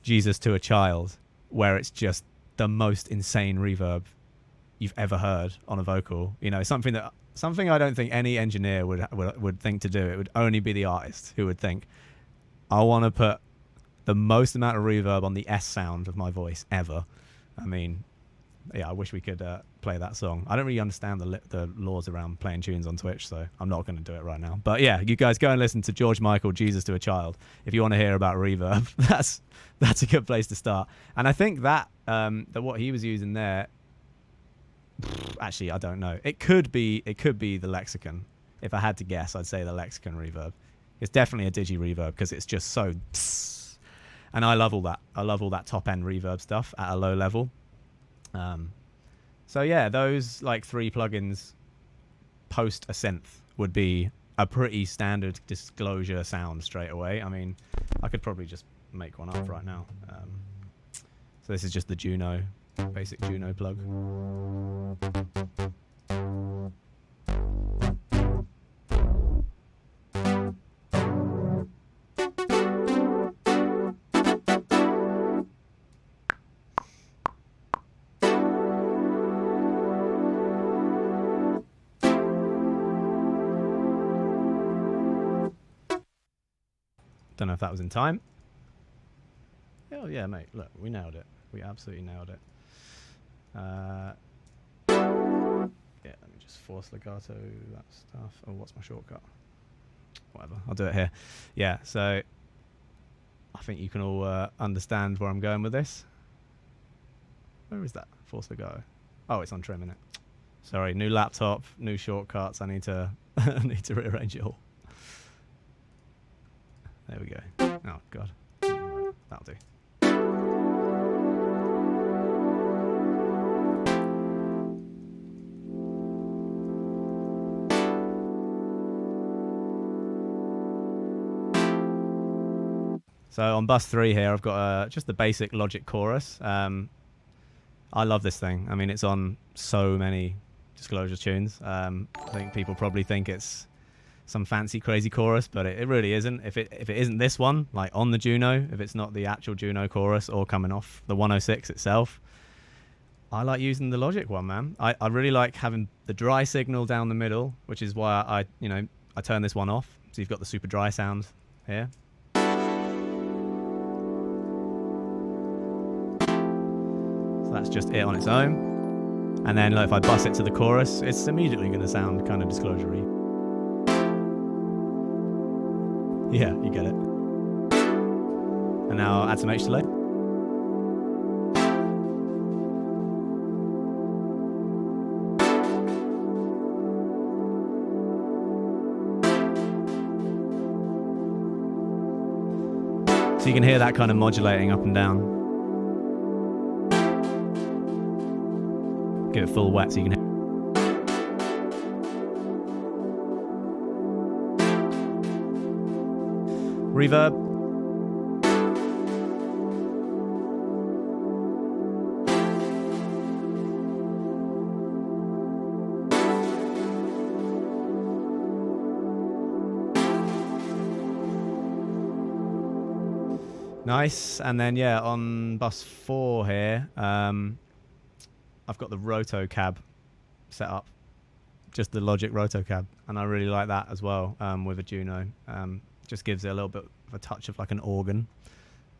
Jesus to a Child, where it's just the most insane reverb you've ever heard on a vocal. Something I don't think any engineer would think to do. It would only be the artist who would think, I want to put the most amount of reverb on the S sound of my voice ever. I mean, yeah, I wish we could play that song. I don't really understand the laws around playing tunes on Twitch, so I'm not going to do it right now. But yeah, you guys go and listen to George Michael, Jesus to a Child, if you want to hear about reverb. That's a good place to start. And I think that what he was using there, actually, I don't know. It could be the Lexicon. If I had to guess, I'd say the Lexicon reverb. It's definitely a digi reverb because it's just so. And I love all that. I love all that top end reverb stuff at a low level. So yeah, those like 3 plugins post a synth would be a pretty standard Disclosure sound straight away. I mean, I could probably just make one up right now. So this is just the Juno, basic Juno plug. Don't know if that was in time. Oh yeah, mate, look, we nailed it. We absolutely nailed it. Yeah, let me just force legato that stuff. Oh, what's my shortcut? Whatever, I'll do it here. Yeah, so I think you can all understand where I'm going with this. Where is that? Force legato. Oh, it's on trim, innit? Sorry, new laptop, new shortcuts. I need to I need to rearrange it all. There we go. Oh, God. That'll do. So on bus 3 here, I've got just the basic Logic chorus. I love this thing. I mean, it's on so many Disclosure tunes. I think people probably think it's some fancy crazy chorus, but it really isn't. If it isn't this one, like on the Juno, if it's not the actual Juno chorus or coming off the 106 itself, I like using the Logic one, man. I really like having the dry signal down the middle, which is why I turn this one off. So you've got the super dry sound here. So that's just it on its own. And then if I bus it to the chorus, it's immediately going to sound kind of Disclosure-y. Yeah, you get it. And now add some H delay. So you can hear that kind of modulating up and down. Give it full wet so you can hear. Reverb. Nice. And then yeah, on bus 4 here, I've got the Roto cab set up, just the Logic Roto cab, and I really like that as well with a Juno. Just gives it a little bit of a touch of like an organ.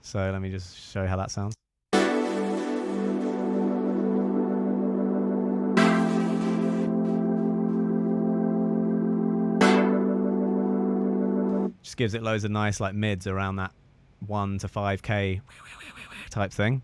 So let me just show you how that sounds. Just gives it loads of nice like mids around that 1 to 5k type thing.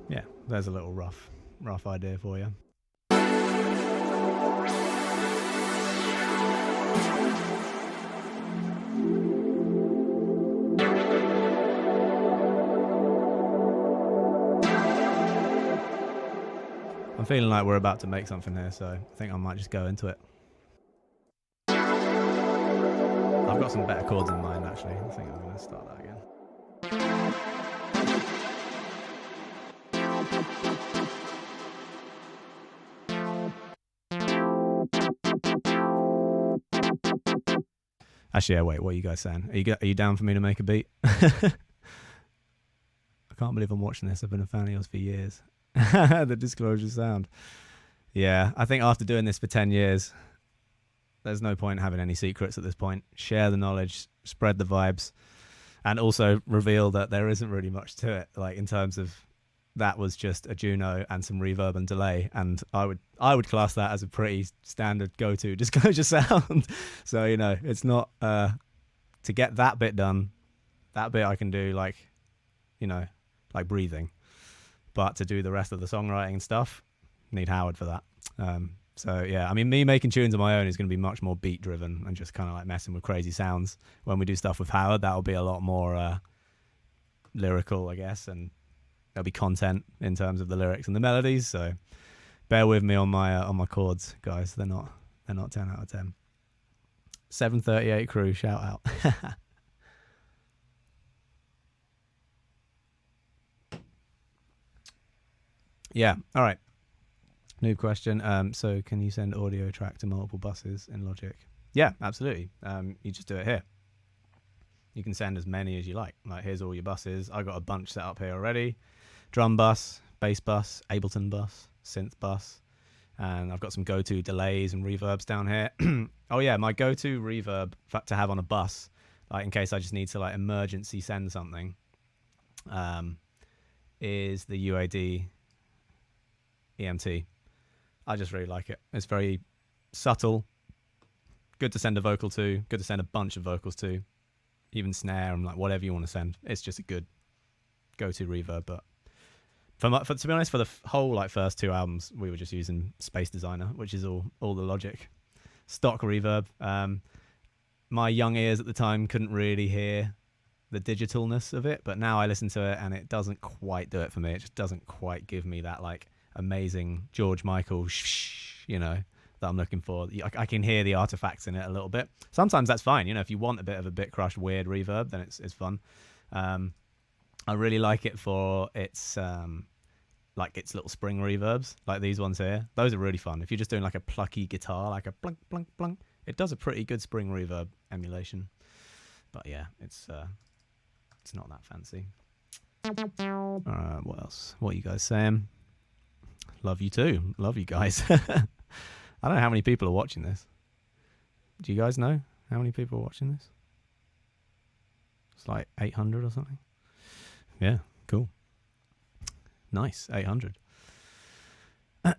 Yeah, there's a little rough idea for you. I'm feeling like we're about to make something here, so I think I might just go into it. I've got some better chords in mind, actually. I think I'm going to start that again. Actually, yeah, wait, what are you guys saying? Are you down for me to make a beat? I can't believe I'm watching this. I've been a fan of yours for years. The disclosure sound. Yeah, I think after doing this for 10 years, there's no point having any secrets at this point. Share the knowledge, spread the vibes, and also reveal that there isn't really much to it. Like in terms of that was just a Juno and some reverb and delay, and I would class that as a pretty standard go-to disclosure sound. So it's not to get that bit done. That bit I can do like breathing, but to do the rest of the songwriting and stuff, need Howard for that. So yeah, I mean, me making tunes on my own is going to be much more beat driven and just kind of like messing with crazy sounds. When we do stuff with Howard, that'll be a lot more lyrical, I guess, and there'll be content in terms of the lyrics and the melodies. So bear with me on my chords, guys. They're not 10 out of 10. 738 crew, shout out. Yeah. All right. New question. So can you send audio track to multiple buses in Logic? Yeah, absolutely. You just do it here. You can send as many as you like. Like, here's all your buses. I got a bunch set up here already. Drum bus, bass bus, Ableton bus, synth bus, and I've got some go-to delays and reverbs down here. Oh yeah, my go-to reverb to have on a bus, like in case I just need to like emergency send something, is the UAD EMT. I just really like it. It's very subtle, good to send a vocal to, good to send a bunch of vocals to, even snare and like whatever you want to send. It's just a good go-to reverb. But to be honest, for the whole like first two albums, we were just using Space Designer, which is all the Logic stock reverb. My young ears at the time couldn't really hear the digitalness of it, but now I listen to it and it doesn't quite do it for me. It just doesn't quite give me that like amazing George Michael that I'm looking for. I can hear the artifacts in it a little bit. Sometimes that's fine, if you want a bit of a bit crushed weird reverb, then it's fun. I really like it for its its little spring reverbs, like these ones here. Those are really fun. If you're just doing like a plucky guitar, like a plunk plunk plunk, it does a pretty good spring reverb emulation. But yeah, it's not that fancy. What else? What are you guys saying? Love you too. Love you guys. I don't know how many people are watching this. Do you guys know how many people are watching this? It's like 800 or something. Yeah, cool. Nice, 800. How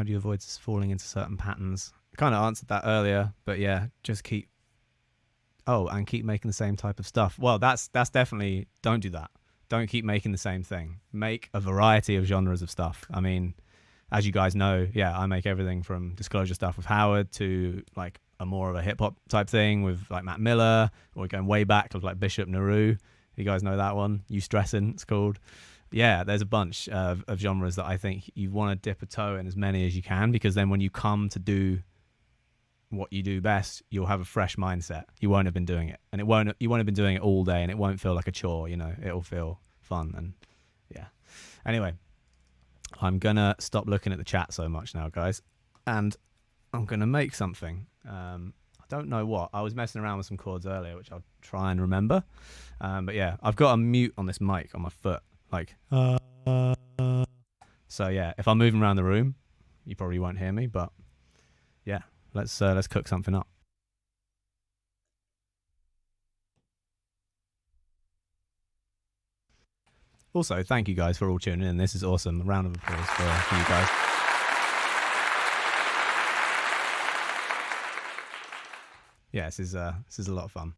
do you avoid falling into certain patterns? I kind of answered that earlier, but yeah, just keep making the same type of stuff. Well, that's definitely, don't do that. Don't keep making the same thing. Make a variety of genres of stuff. I mean, as you guys know, yeah, I make everything from disclosure stuff with Howard to like a more of a hip hop type thing with like Matt Miller, or going way back with like Bishop Naru. You guys know that one? You Stressin', it's called. Yeah, there's a bunch of genres that I think you want to dip a toe in as many as you can, because then when you come to do what you do best, you'll have a fresh mindset. You won't have been doing it, and you won't have been doing it all day, and it won't feel like a chore. It'll feel fun. And yeah, anyway, I'm gonna stop looking at the chat so much now, guys, and I'm gonna make something. I don't know what. I was messing around with some chords earlier, which I'll try and remember, but yeah, I've got a mute on this mic on my foot, like so yeah, if I'm moving around the room you probably won't hear me, but yeah, let's cook something up. Also, thank you guys for all tuning in. This is awesome. A round of applause for you guys. Yeah, this is a lot of fun.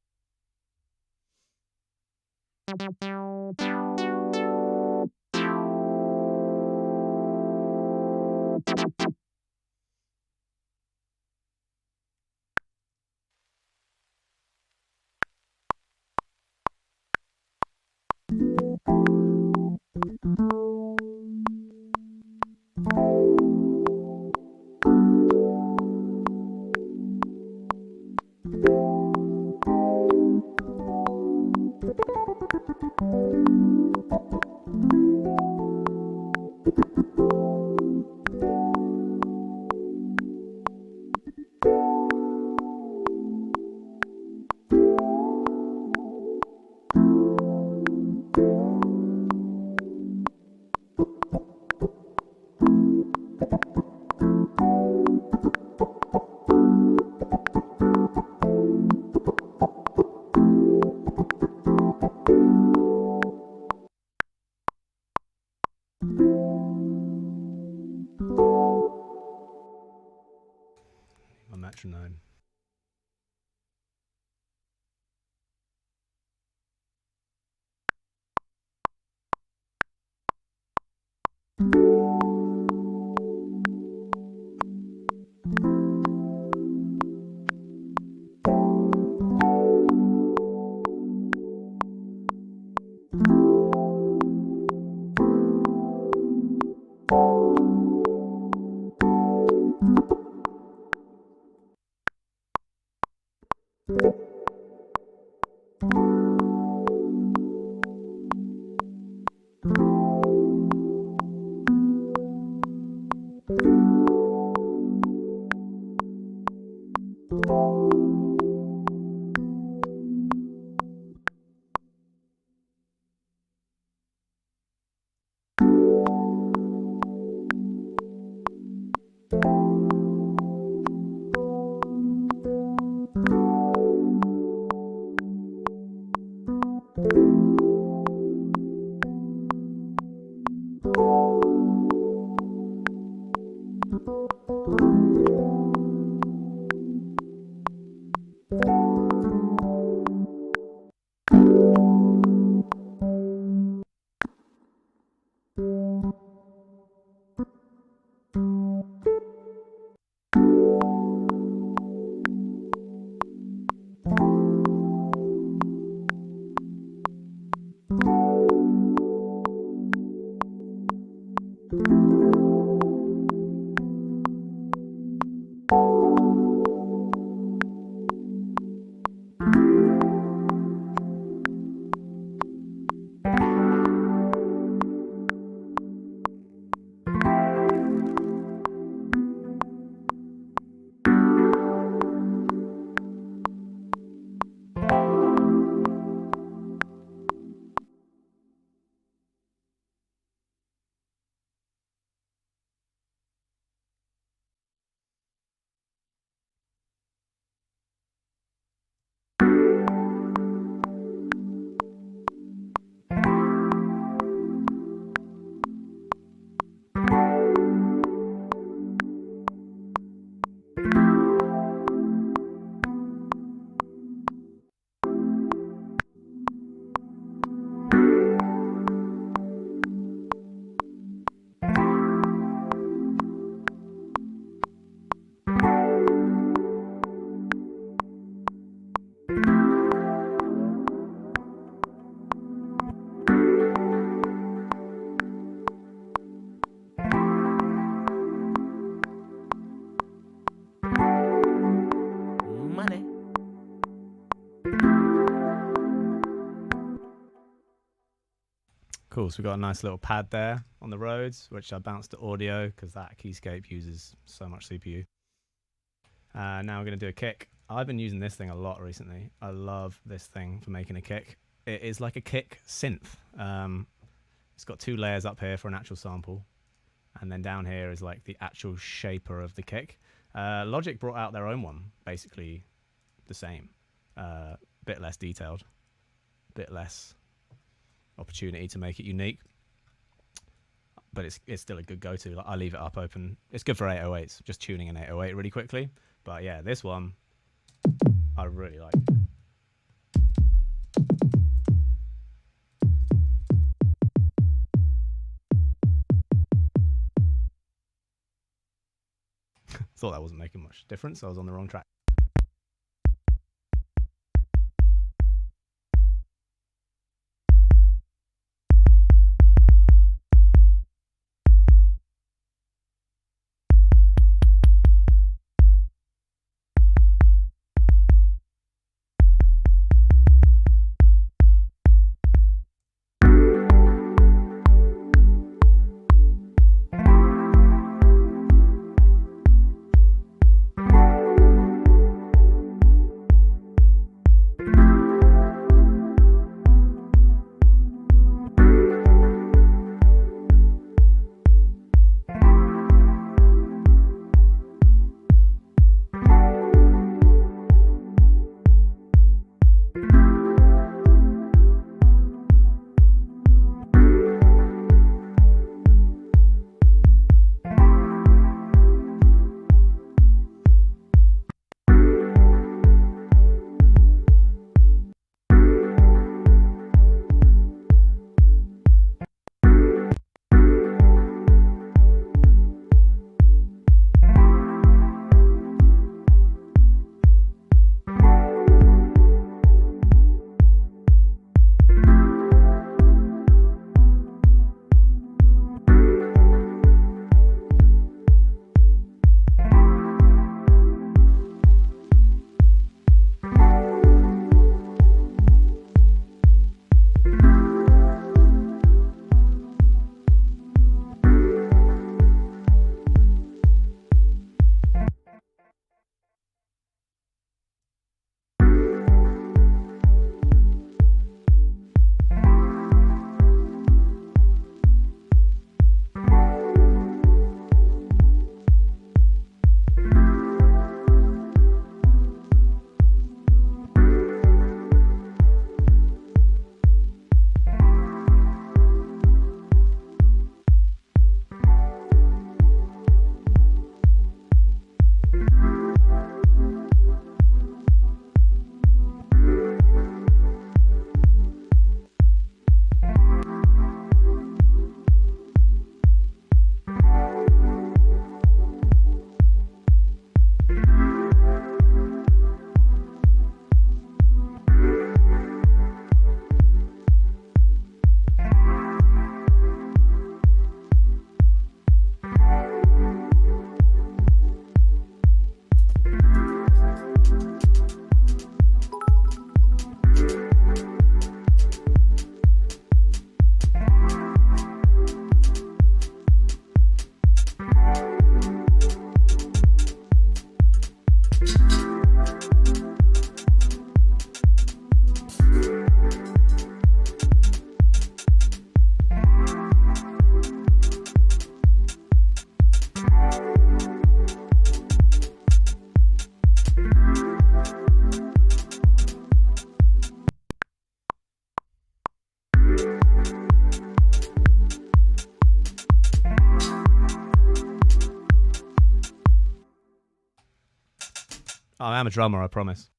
My metronome. Cool, so we've got a nice little pad there on the Rhodes, which I bounced to audio because that keyscape uses so much CPU. Now we're going to do a kick. I've been using this thing a lot recently. I love this thing for making a kick. It is like a kick synth. It's got two layers up here for an actual sample, and then down here is like the actual shaper of the kick. Logic brought out their own one, basically the same, bit less detailed, bit less opportunity to make it unique, but it's still a good go-to. Like, I leave it up open. It's good for 808s, just tuning an 808 really quickly. But yeah, this one I really like. Thought that wasn't making much difference. I was on the wrong track. I am a drummer, I promise.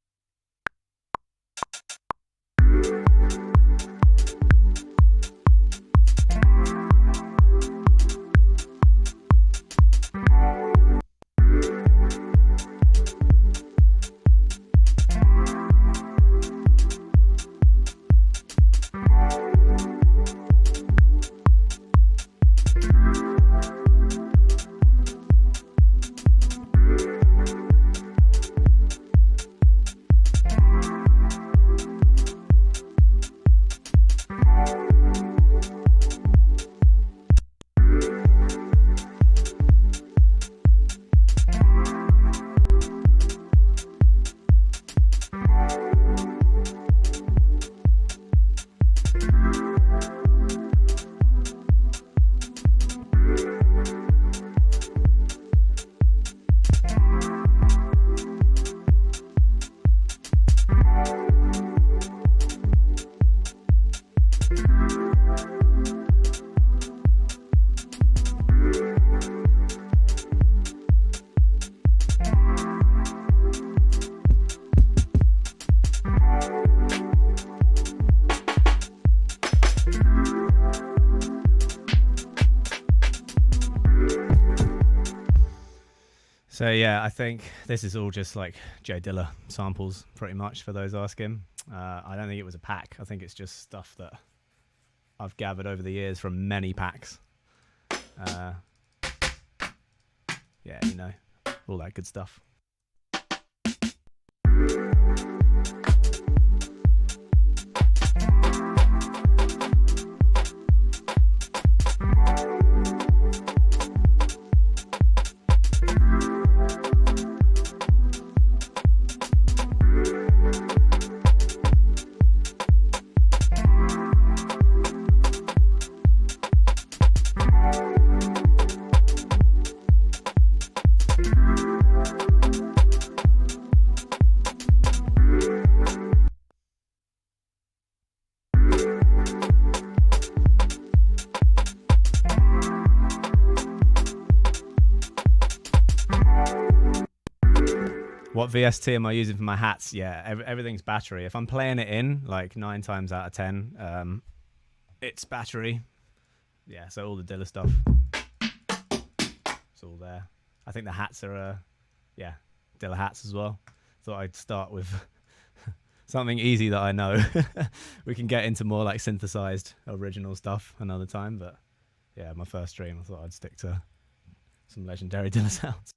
So yeah, I think this is all just like Jay Dilla samples, pretty much, for those asking. I don't think it was a pack. I think it's just stuff that I've gathered over the years from many packs. Yeah, you know, all that good stuff. What VST am I using for my hats? Yeah, everything's battery. If I'm playing it in, like 9 times out of 10, it's battery. Yeah, so all the Dilla stuff, it's all there. I think the hats are, yeah, Dilla hats as well. Thought I'd start with something easy that I know. We can get into more like synthesized original stuff another time, but yeah, my first stream, I thought I'd stick to some legendary Dilla sounds.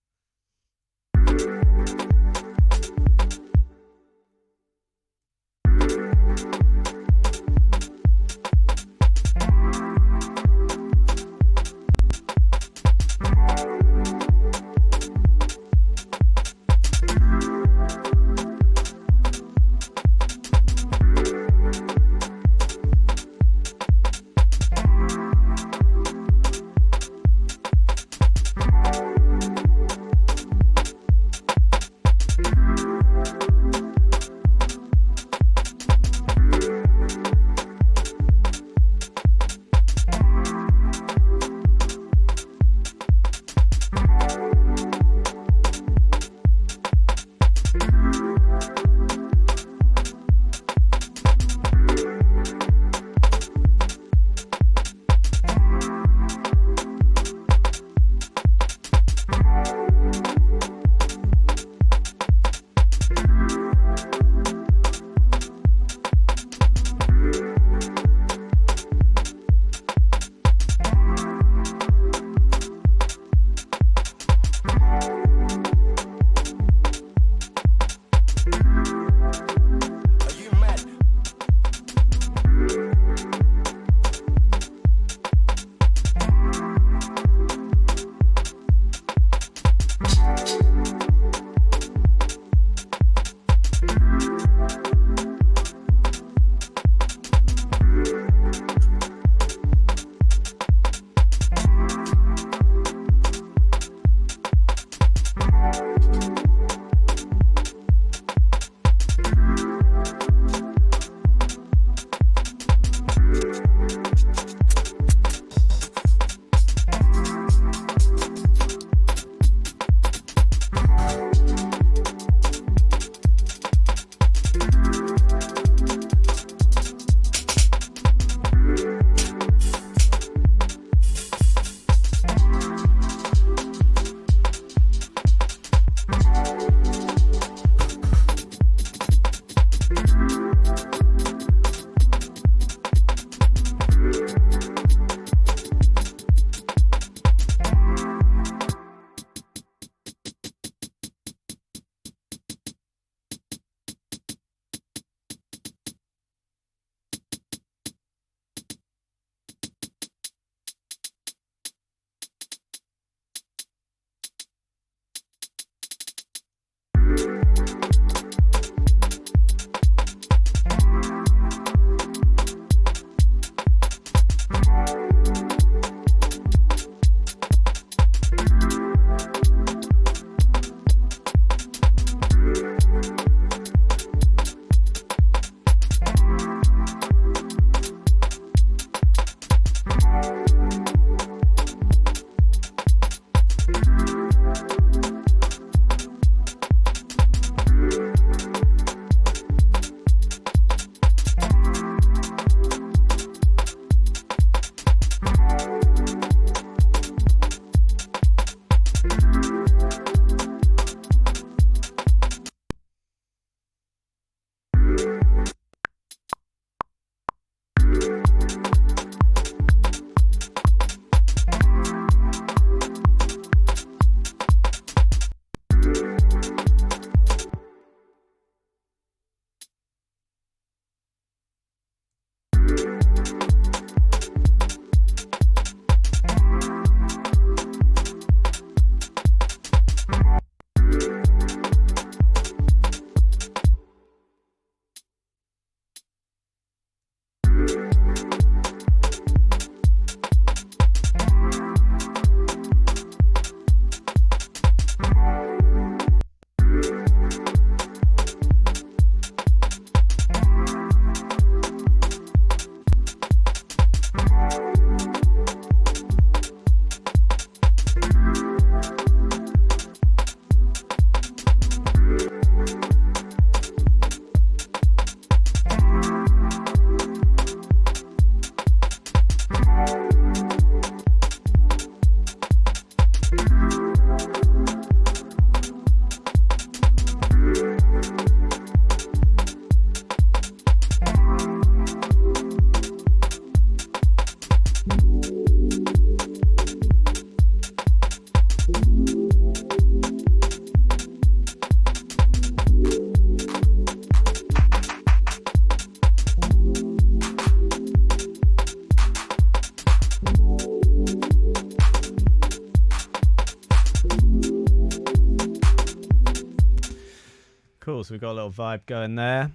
so we've got a little vibe going there.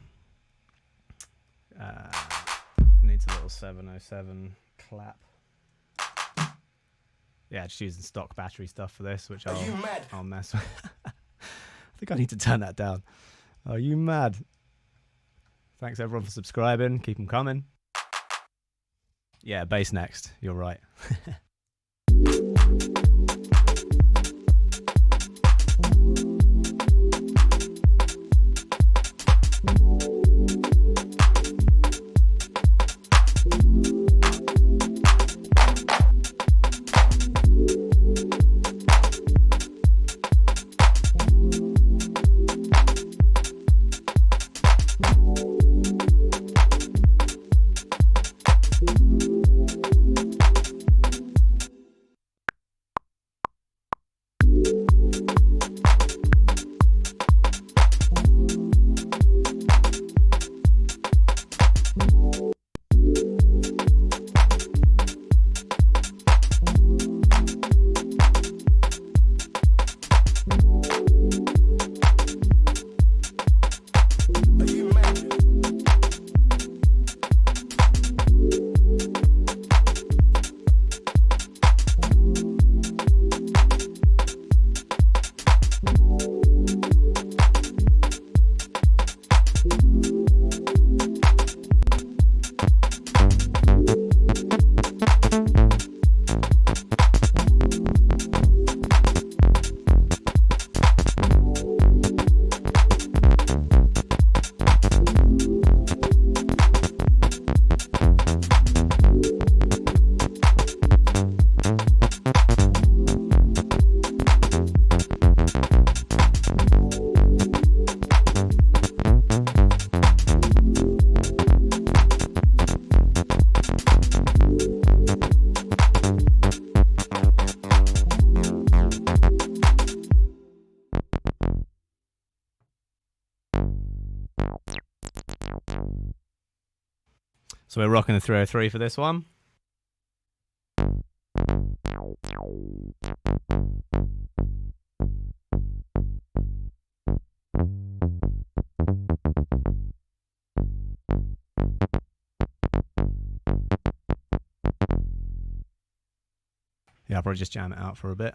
Needs a little 707 clap. Yeah, just using stock battery stuff for this, which I'll mess with. I think I need to turn that down. Are you mad? Thanks everyone for subscribing. Keep them coming. Yeah, bass next. You're right. So we're rocking the 303 for this one. Yeah, I'll probably just jam it out for a bit.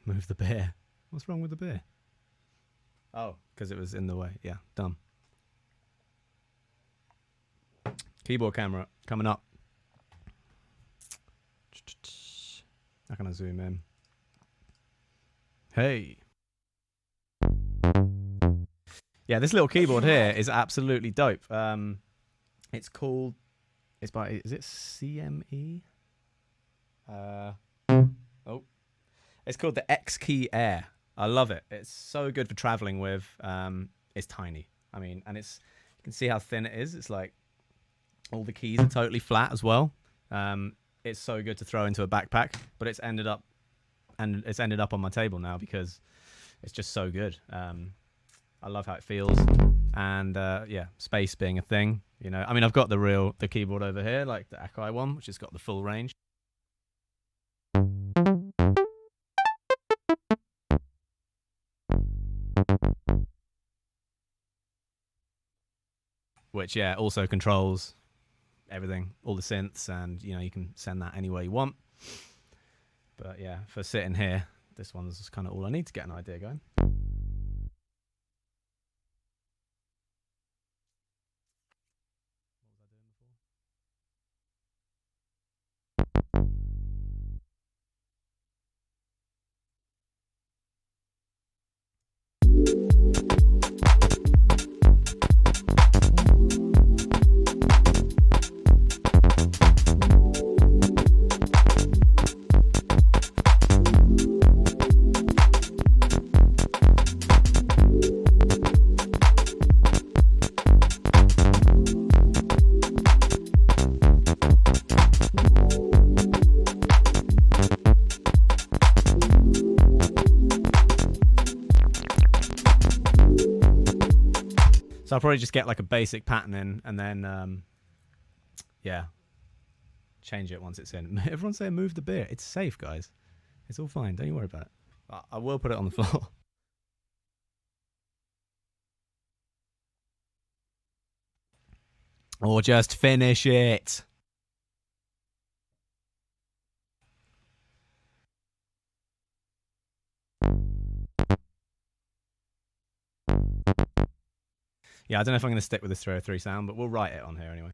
Move the beer. What's wrong with the beer? Oh, because it was in the way. Yeah, done. Keyboard camera coming up. How can I zoom in? Hey. Yeah, this little keyboard here is absolutely dope. It's called. It's by. Is it CME? Oh. It's called the X Key Air. I love it. It's so good for traveling with. It's tiny. I mean, and it's. You can see how thin it is. It's like. All the keys are totally flat as well. It's so good to throw into a backpack, but it's ended up on my table now because it's just so good. I love how it feels, and yeah, space being a thing. You know, I mean, I've got the keyboard over here, like the Akai one, which has got the full range. Which yeah, also controls everything, all the synths, and you know you can send that anywhere you want. But yeah, for sitting here, this one's kind of all I need to get an idea going. So I'll probably just get like a basic pattern in, and then, yeah, change it once it's in. Everyone's saying move the beer. It's safe, guys. It's all fine. Don't you worry about it. I will put it on the floor. Or just finish it. Yeah, I don't know if I'm going to stick with this 303 sound, but we'll write it on here anyway.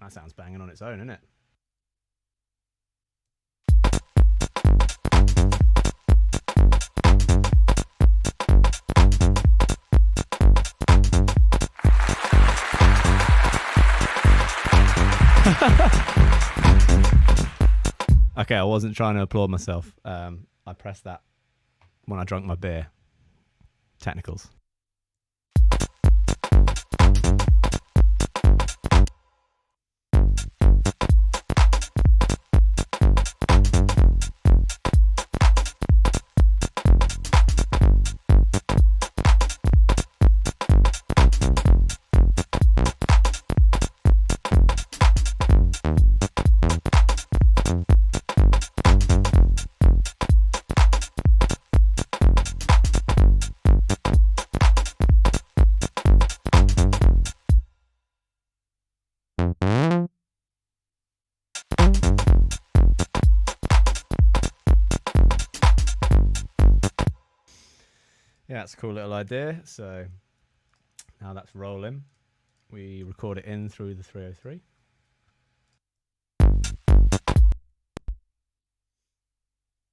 That sounds banging on its own, isn't it? Okay, I wasn't trying to applaud myself. I pressed that when I drank my beer. Technicals. Yeah, it's a cool little idea. So now that's rolling. We record it in through the 303.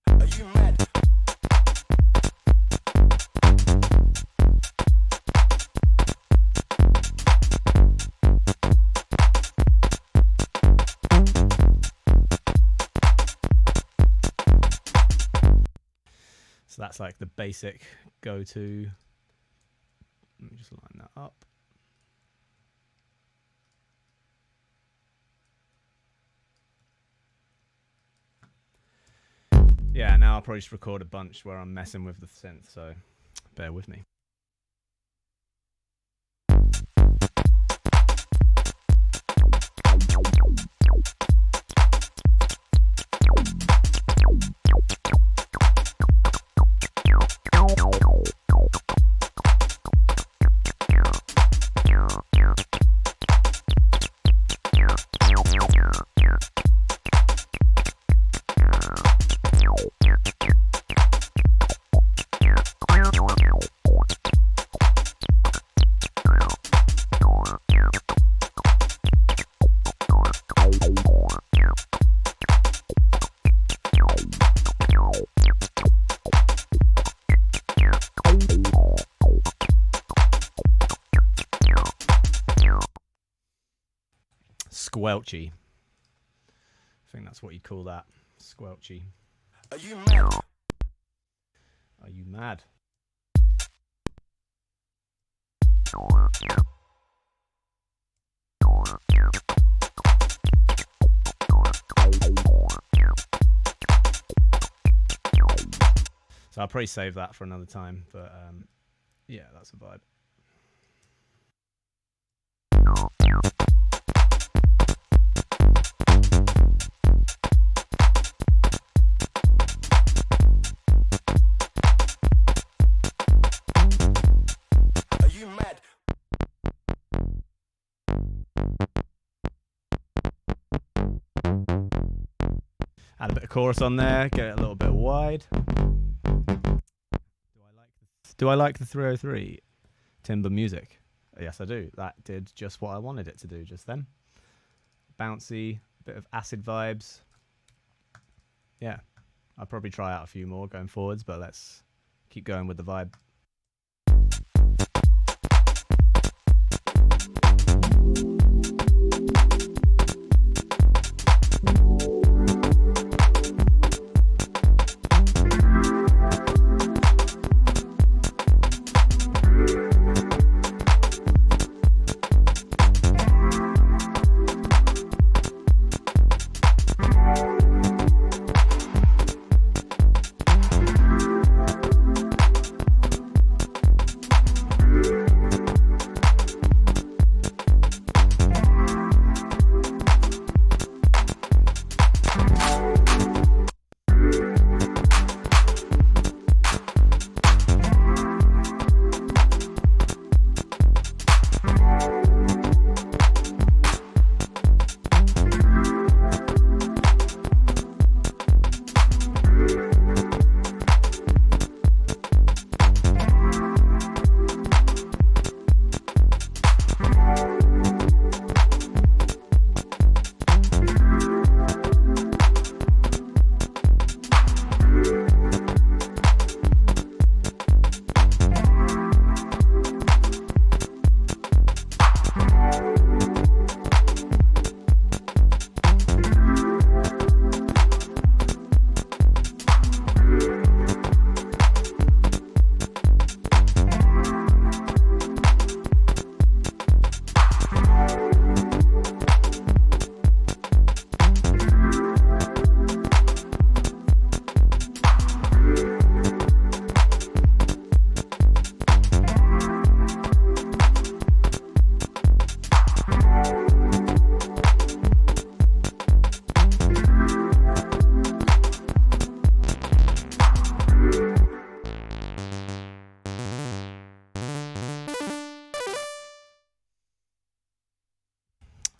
Are you mad? So that's like the basic go-to. Let me just line that up. Yeah, now I'll probably just record a bunch where I'm messing with the synth, so bear with me. Squelchy. I think that's what you call that. Squelchy. Are you mad? Are you mad? So I'll probably save that for another time, but yeah, that's a vibe. chorus on there, get it a little bit wide. Do I like the 303 timber music? Yes, I do. That did just what I wanted it to do just then. Bouncy, bit of acid vibes. Yeah, I'll probably try out a few more going forwards, but let's keep going with the vibe.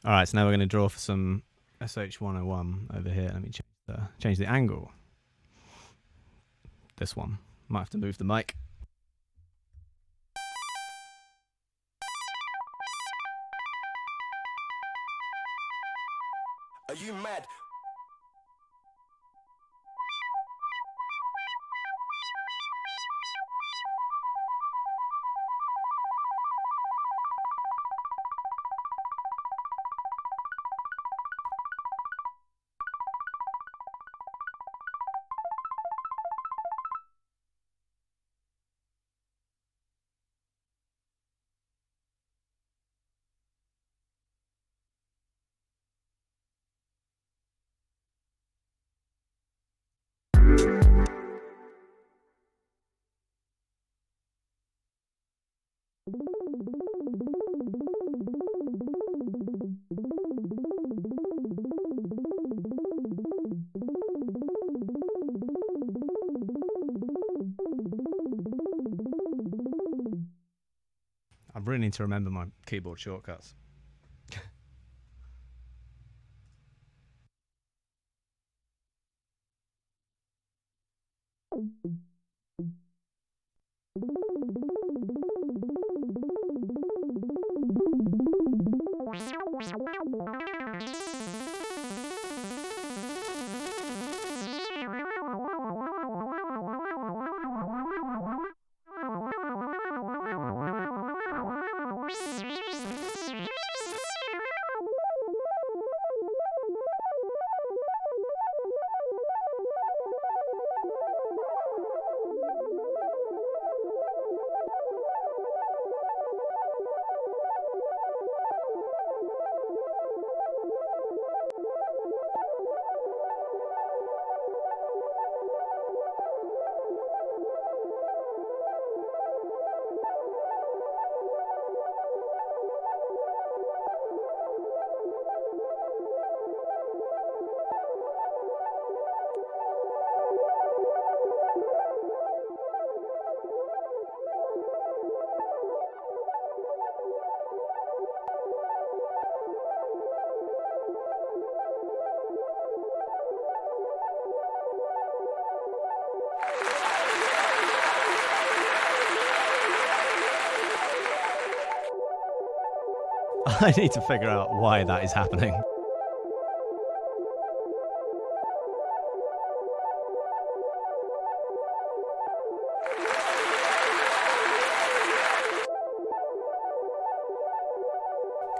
All right, so now we're going to draw for some SH101 over here. Let me change the angle. This one. Might have to move the mic. Are you mad? I really need to remember my keyboard shortcuts. I need to figure out why that is happening.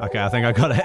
Okay, I think I got it.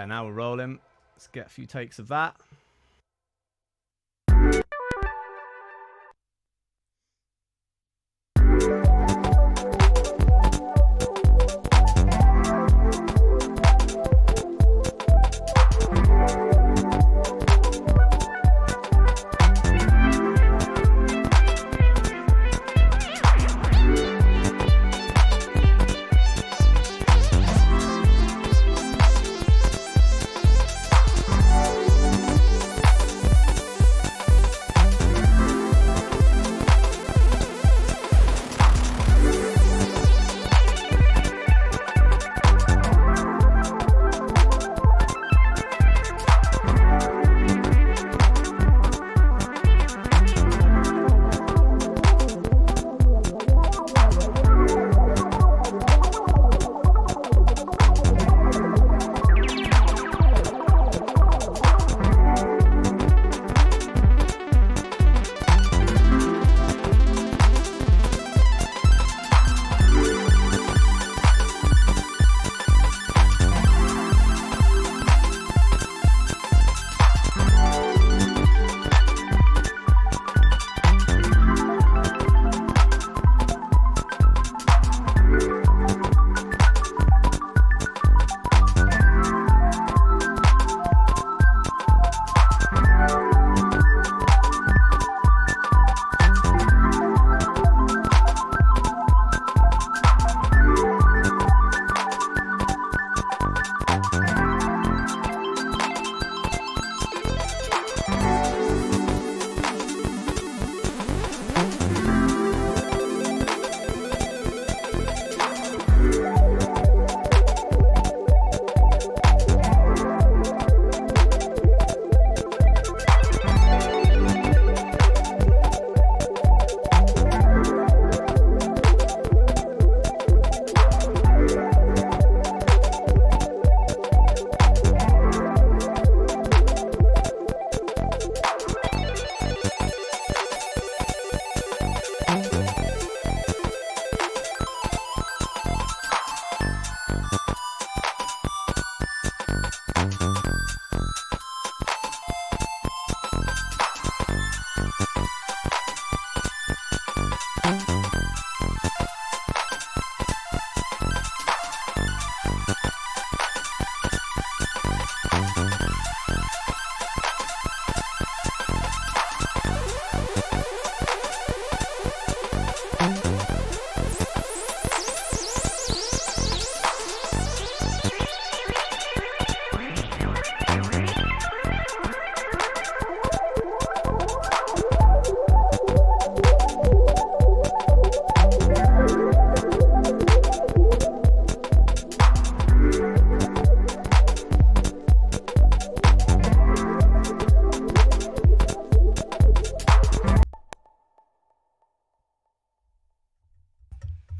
Now we're rolling. Let's get a few takes of that.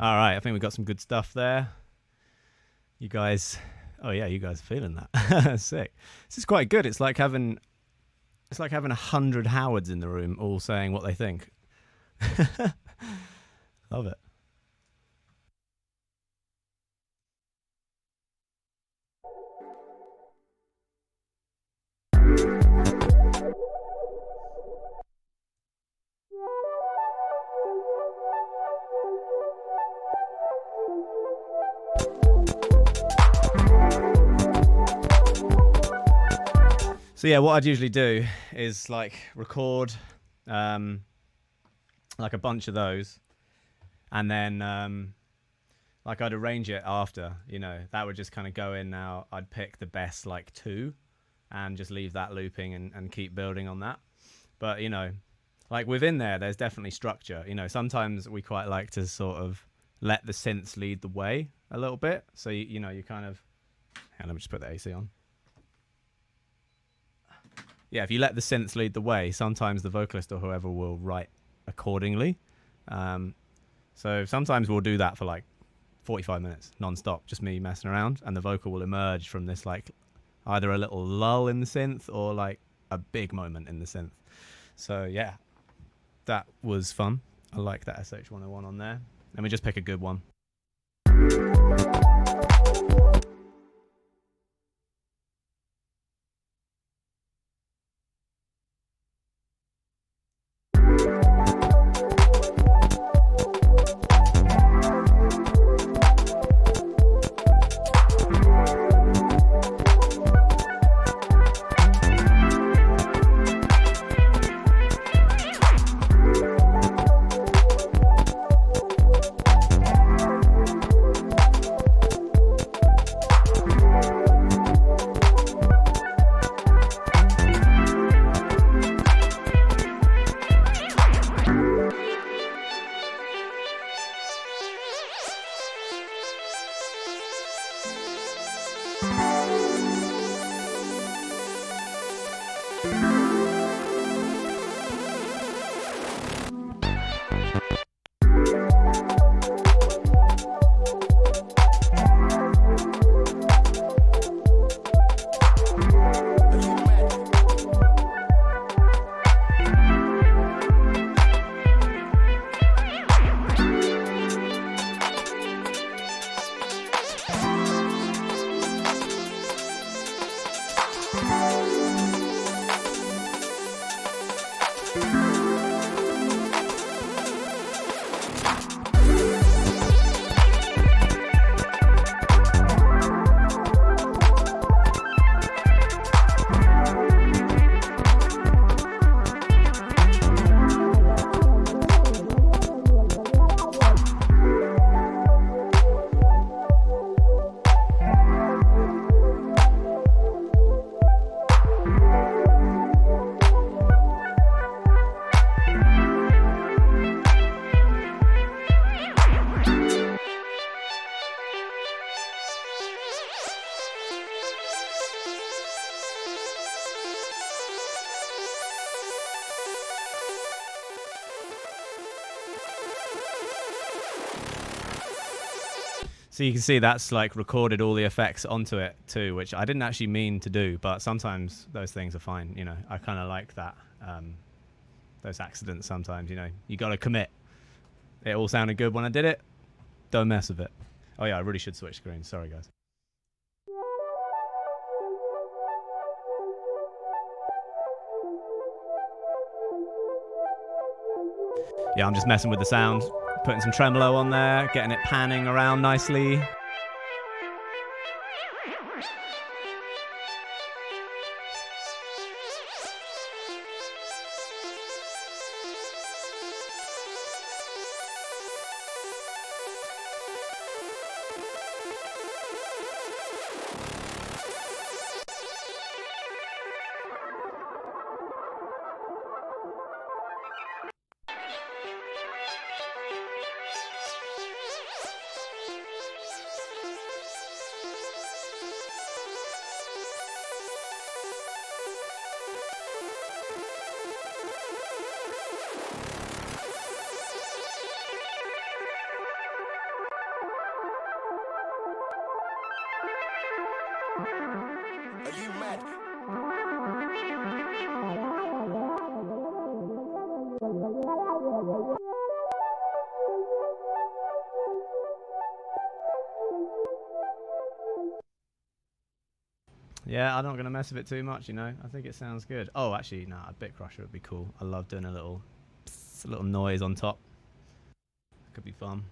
All right, I think we got some good stuff there. You guys, oh yeah, you guys are feeling that. Sick. This is quite good. It's like having 100 Howards in the room, all saying what they think. Love it. So yeah, what I'd usually do is like record like a bunch of those, and then like I'd arrange it after, you know, that would just kind of go in. Now I'd pick the best like two and just leave that looping and keep building on that. But you know, like within there's definitely structure. You know, sometimes we quite like to sort of let the synths lead the way a little bit. So you know, you kind of, and let me just put the AC on. Yeah, if you let the synths lead the way, sometimes the vocalist or whoever will write accordingly. So sometimes we'll do that for like 45 minutes non-stop, just me messing around, and the vocal will emerge from this like either a little lull in the synth or like a big moment in the synth. So yeah, that was fun. I like that SH101 on there. Let me just pick a good one. So you can see that's like recorded all the effects onto it too, which I didn't actually mean to do, but sometimes those things are fine. You know, I kind of like that. Those accidents sometimes, you know, you got to commit. It all sounded good when I did it. Don't mess with it. Oh yeah, I really should switch screens. Sorry, guys. Yeah, I'm just messing with the sound, putting some tremolo on there, getting it panning around nicely. Are you mad? Yeah, I'm not going to mess with it too much, you know. I think it sounds good. Oh, actually, no, a bit crusher would be cool. I love doing a little noise on top. Could be fun.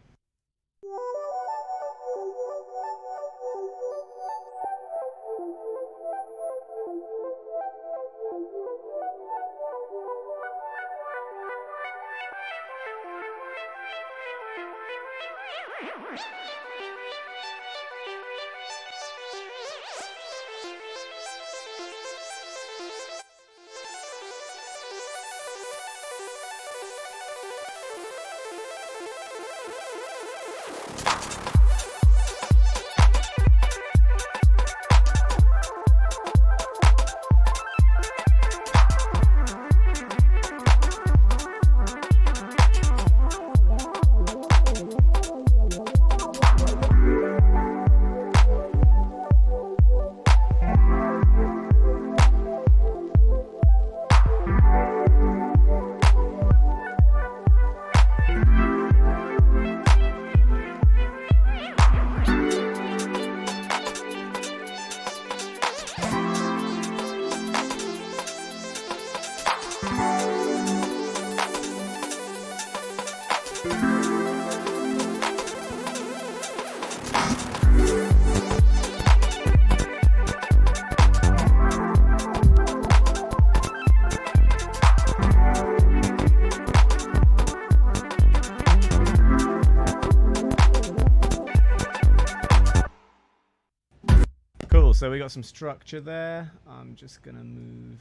Cool, so we got some structure there. I'm just gonna move.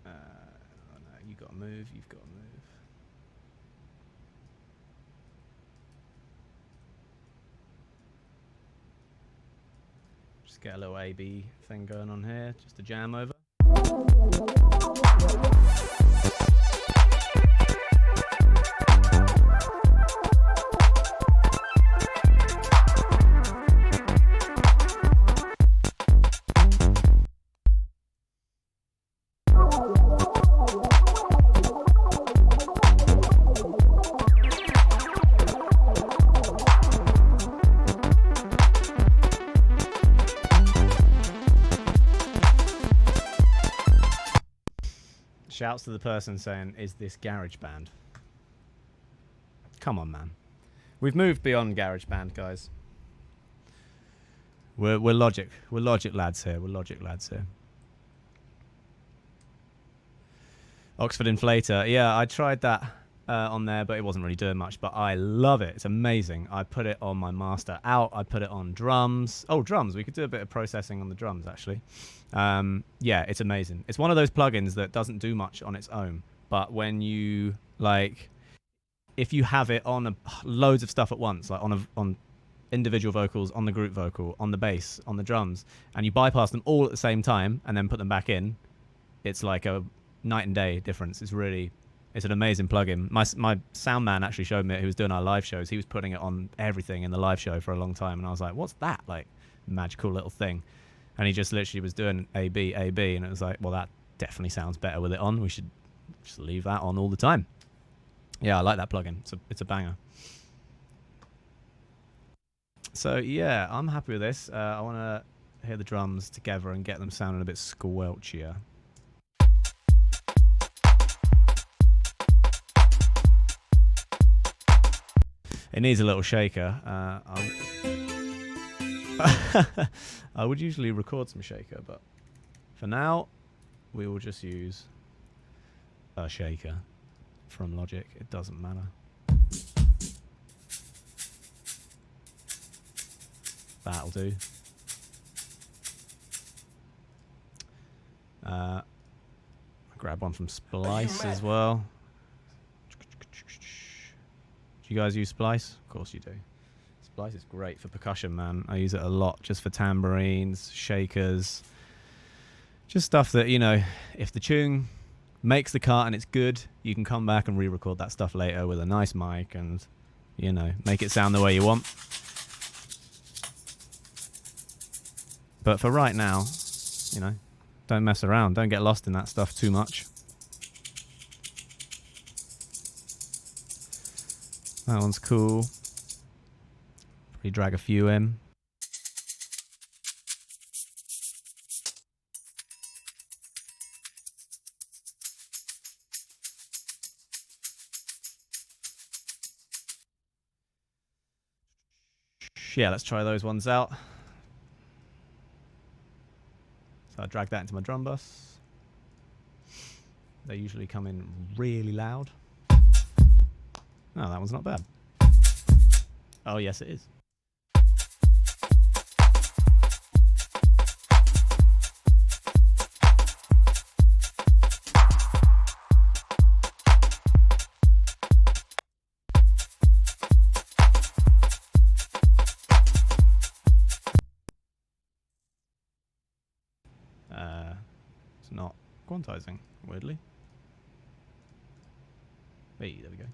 Oh no, you gotta move, you've gotta move. Just get a little A-B thing going on here, just a jam over. Shouts to the person saying, "Is this GarageBand?" Come on, man. We've moved beyond GarageBand, guys. We're Logic. We're Logic lads here. We're Logic lads here. Oxford Inflator. Yeah, I tried that on there, but it wasn't really doing much. But I love it. It's amazing. I put it on my master out. I put it on drums. Oh, drums. We could do a bit of processing on the drums, actually. Yeah, it's amazing. It's one of those plugins that doesn't do much on its own. But when you, like, if you have it on loads of stuff at once, like on individual vocals, on the group vocal, on the bass, on the drums, and you bypass them all at the same time and then put them back in, it's like a night and day difference. It's an amazing plugin. My sound man actually showed me it, who was doing our live shows. He was putting it on everything in the live show for a long time, and I was like, what's that, like, magical little thing? And he just literally was doing A, B, A, B, and it was like, well, that definitely sounds better with it on. We should just leave that on all the time. Yeah, I like that plugin. It's a banger. So yeah, I'm happy with this. I want to hear the drums together and get them sounding a bit squelchier. It needs a little shaker. I would usually record some shaker, but for now, we will just use a shaker from Logic. It doesn't matter. That'll do. Grab one from Splice as well. Do you guys use Splice? Of course you do. Splice is great for percussion, man. I use it a lot just for tambourines, shakers. Just stuff that, you know, if the tune makes the cut and it's good, you can come back and re-record that stuff later with a nice mic and, you know, make it sound the way you want. But for right now, you know, don't mess around. Don't get lost in that stuff too much. That one's cool. Probably drag a few in. Yeah, let's try those ones out. So I drag that into my drum bus. They usually come in really loud. Oh, that one's not bad. Oh, yes, it is. It's not quantizing, weirdly. Hey, there we go.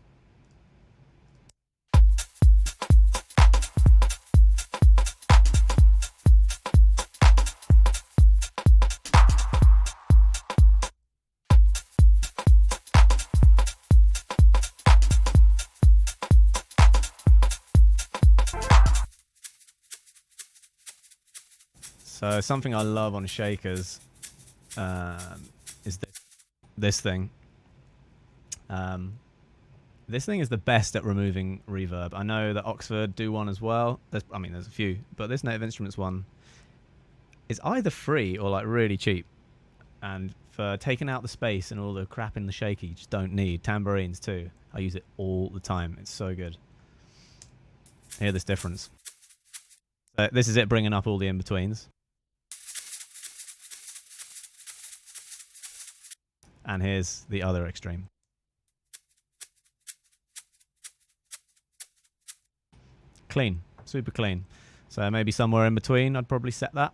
So something I love on shakers is this thing. This thing is the best at removing reverb. I know that Oxford do one as well. There's a few, but this Native Instruments one is either free or like really cheap. And for taking out the space and all the crap in the shaker you just don't need. Tambourines too. I use it all the time. It's so good. Hear this difference. So this is it bringing up all the in-betweens. And here's the other extreme. Clean. Super clean. So maybe somewhere in between I'd probably set that.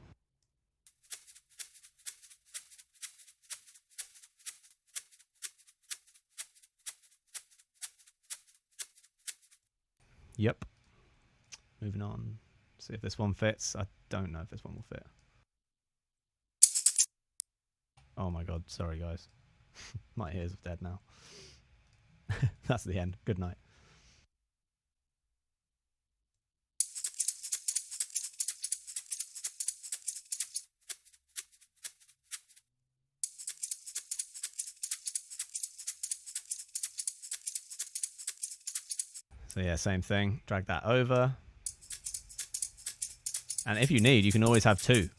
Yep. Moving on. See if this one fits. I don't know if this one will fit. Oh my god. Sorry, guys. My ears are dead now. That's the end. Good night. So yeah, same thing. Drag that over. And if you need, you can always have two.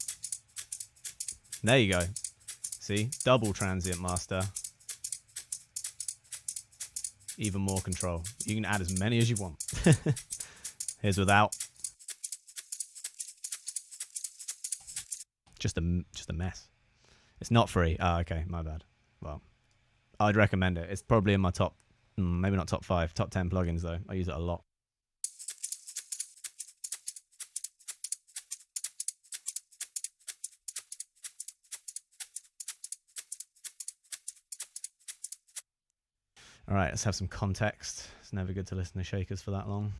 There you go. See? Double transient master. Even more control. You can add as many as you want. Here's without. Just a mess. It's not free. Ah, okay, my bad. Well, I'd recommend it. It's probably in my top, maybe not top 5, top 10 plugins though. I use it a lot. All right, let's have some context. It's never good to listen to shakers for that long.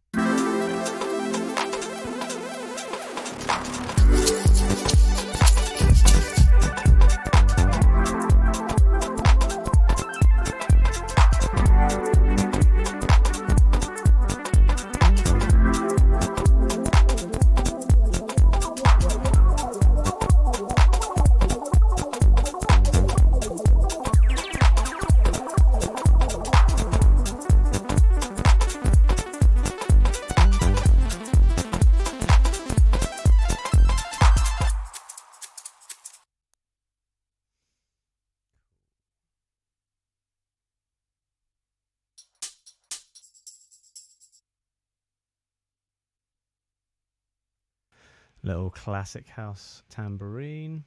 Little classic house tambourine.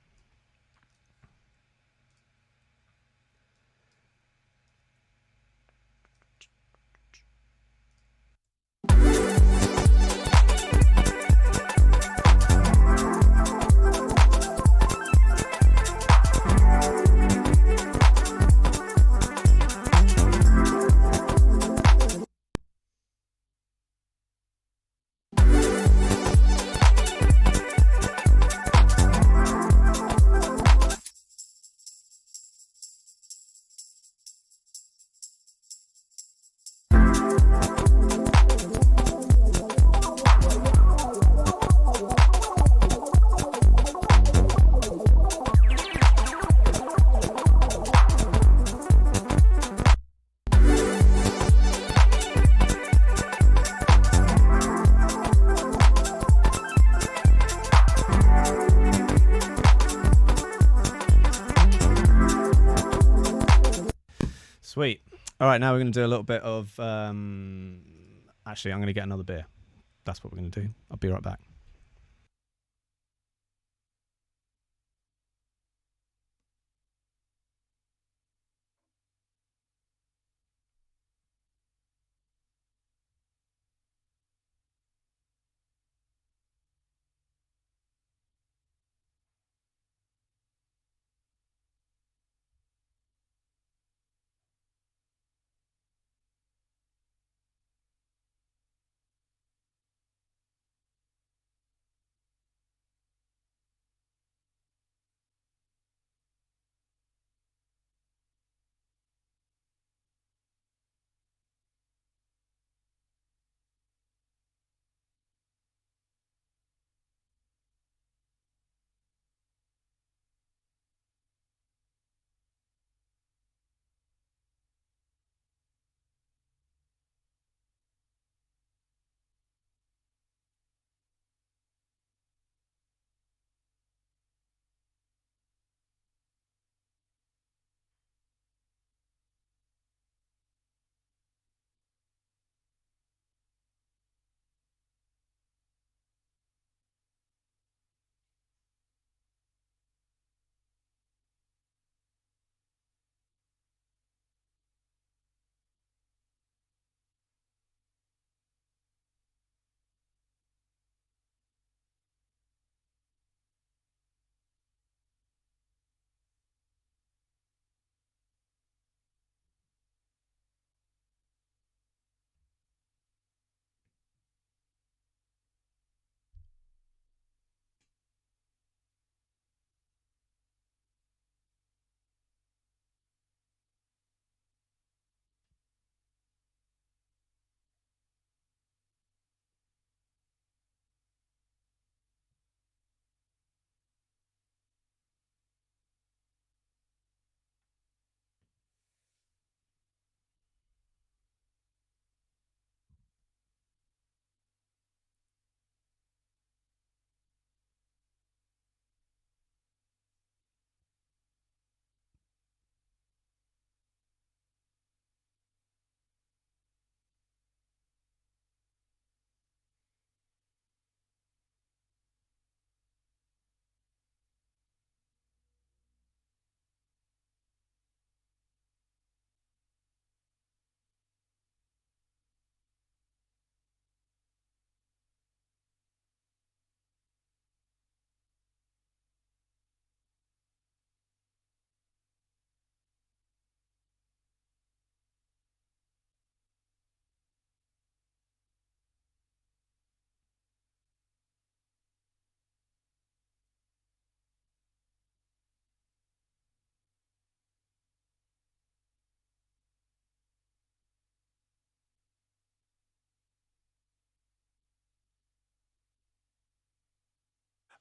Sweet. All right, now we're going to do a little bit of... actually, I'm going to get another beer. That's what we're going to do. I'll be right back.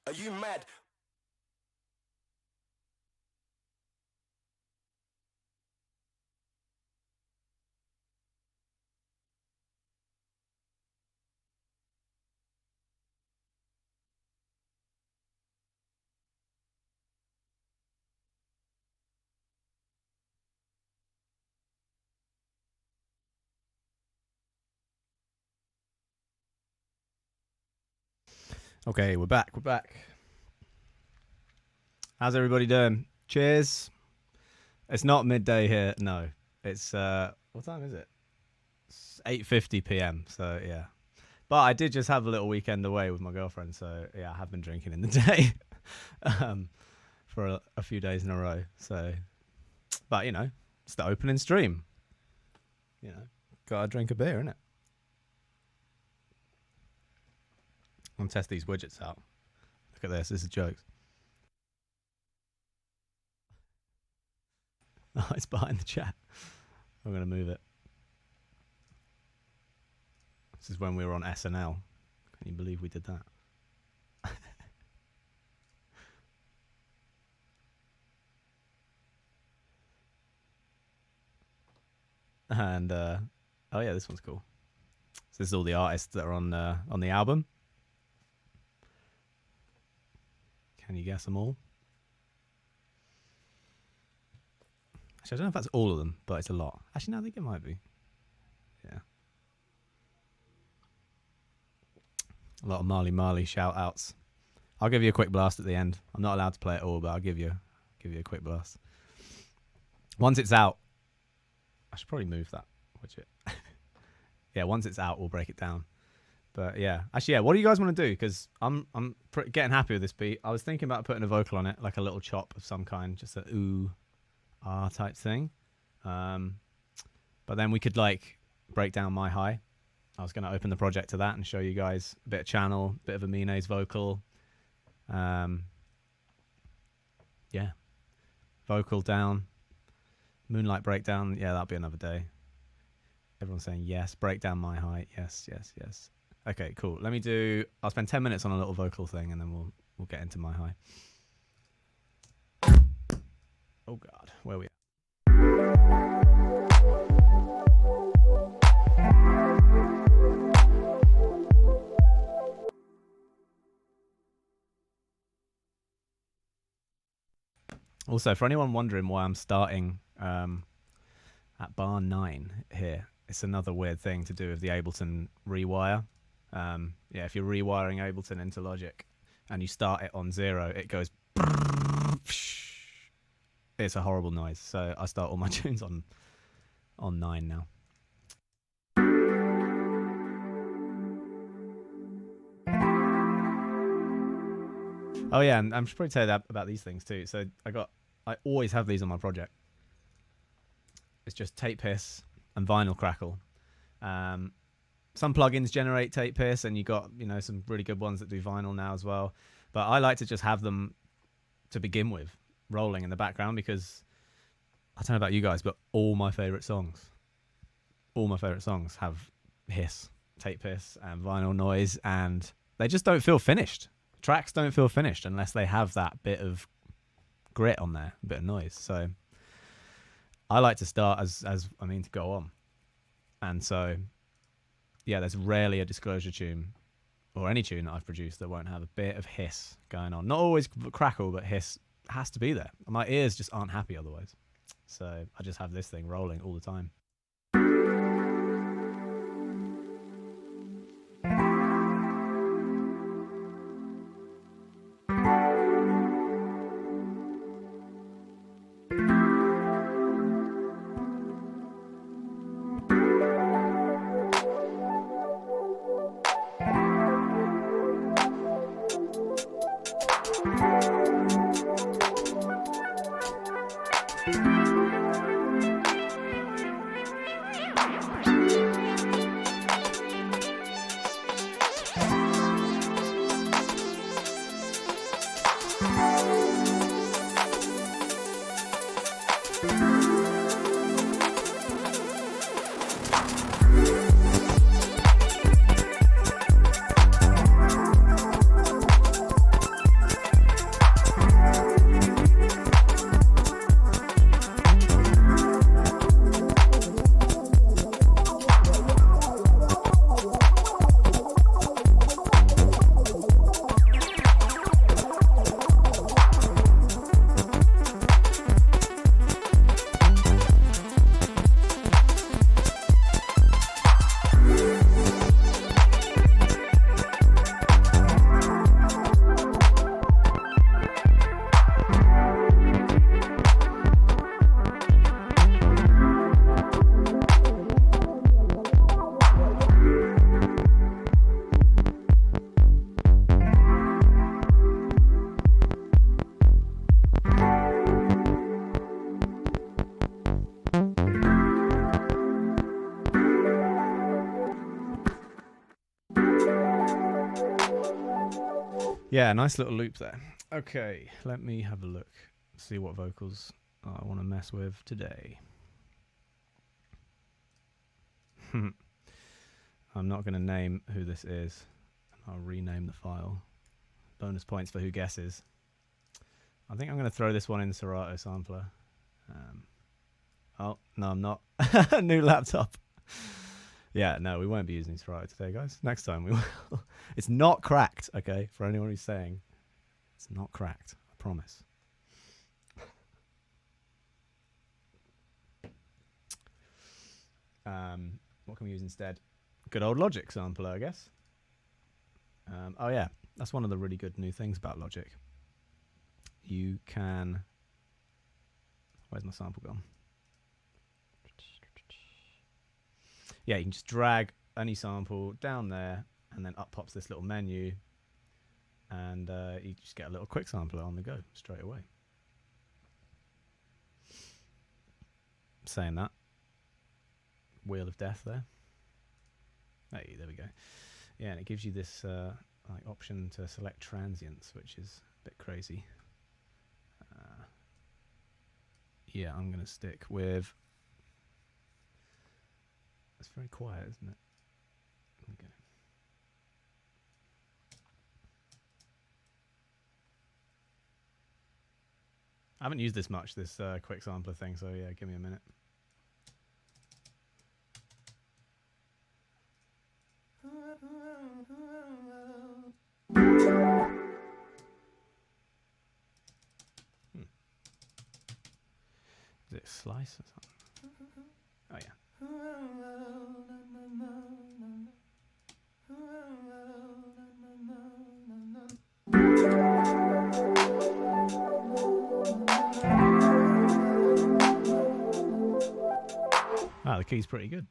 Are you mad? Okay, we're back. We're back. How's everybody doing? Cheers. It's not midday here. No, it's what time is it? It's 8:50 p.m. So yeah, but I did just have a little weekend away with my girlfriend. So yeah, I have been drinking in the day for a few days in a row. So, but you know, it's the opening stream. You know, gotta drink a beer, innit? I'm gonna test these widgets out. Look at this. This is jokes. Oh, it's behind the chat. I'm gonna move it. This is when we were on SNL. Can you believe we did that? And oh yeah, this one's cool. So this is all the artists that are on the album. Can you guess them all? Actually, I don't know if that's all of them, but it's a lot. Actually, no, I think it might be. Yeah. A lot of Marley shout outs. I'll give you a quick blast at the end. I'm not allowed to play it all, but I'll give you a quick blast. Once it's out, I should probably move that widget. Yeah, once it's out, we'll break it down. But yeah, actually, yeah. What do you guys want to do? Because I'm getting happy with this beat. I was thinking about putting a vocal on it, like a little chop of some kind, just a ooh, ah type thing. But then we could like break down my high. I was going to open the project to that and show you guys a bit of channel, a bit of Amine's vocal. Yeah, vocal down, Moonlight breakdown. Yeah, that'll be another day. Everyone's saying yes. Break down my high. Yes. Okay, cool. I'll spend 10 minutes on a little vocal thing, and then we'll get into my high. Oh God, where are we at? Also, for anyone wondering why I'm starting at bar 9 here, it's another weird thing to do with the Ableton rewire. Yeah, if you're rewiring Ableton into Logic and you start it on 0, it goes. It's a horrible noise. So I start all my tunes on 9 now. Oh yeah, and I should probably tell you that about these things too. So I always have these on my project. It's just tape hiss and vinyl crackle. Some plugins generate tape hiss, and you got some really good ones that do vinyl now as well. But I like to just have them to begin with rolling in the background, because I don't know about you guys, but all my favorite songs have hiss, tape hiss, and vinyl noise, and they just don't feel finished. Tracks don't feel finished unless they have that bit of grit on there, a bit of noise. So I like to start as to go on. And so, yeah, there's rarely a Disclosure tune or any tune that I've produced that won't have a bit of hiss going on. Not always crackle, but hiss has to be there. My ears just aren't happy otherwise. So I just have this thing rolling all the time. Yeah, nice little loop there. Okay, let me have a look. See what vocals I want to mess with today. I'm not going to name who this is. I'll rename the file. Bonus points for who guesses. I think I'm going to throw this one in Serato Sampler. Oh, no, I'm not. New laptop. Yeah, no, we won't be using Serato today, guys. Next time we will. It's not cracked, okay? For anyone who's saying it's not cracked, I promise. What can we use instead? Good old Logic sampler, I guess. Oh yeah, that's one of the really good new things about Logic. You can... Where's my sample gone? Yeah, you can just drag any sample down there, and then up pops this little menu, and you just get a little quick sampler on the go straight away. Saying that, Wheel of Death there. Hey, there we go. Yeah, and it gives you this like option to select transients, which is a bit crazy. Yeah, I'm going to stick with... It's very quiet, isn't it? Okay. I haven't used this much, this quick sampler thing, so yeah, give me a minute. Is it slice or something? Oh yeah. Ah, the key's pretty good.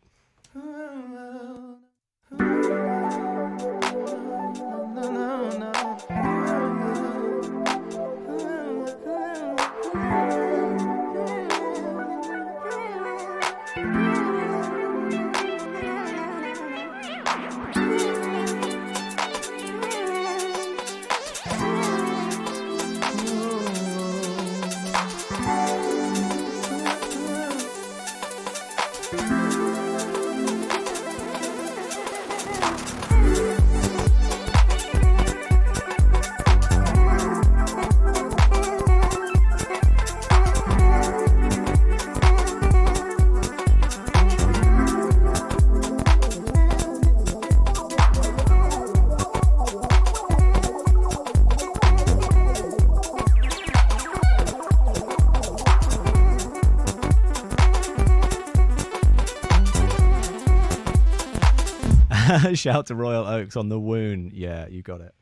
Shout to Royal Oaks on the wound. Yeah, you got it.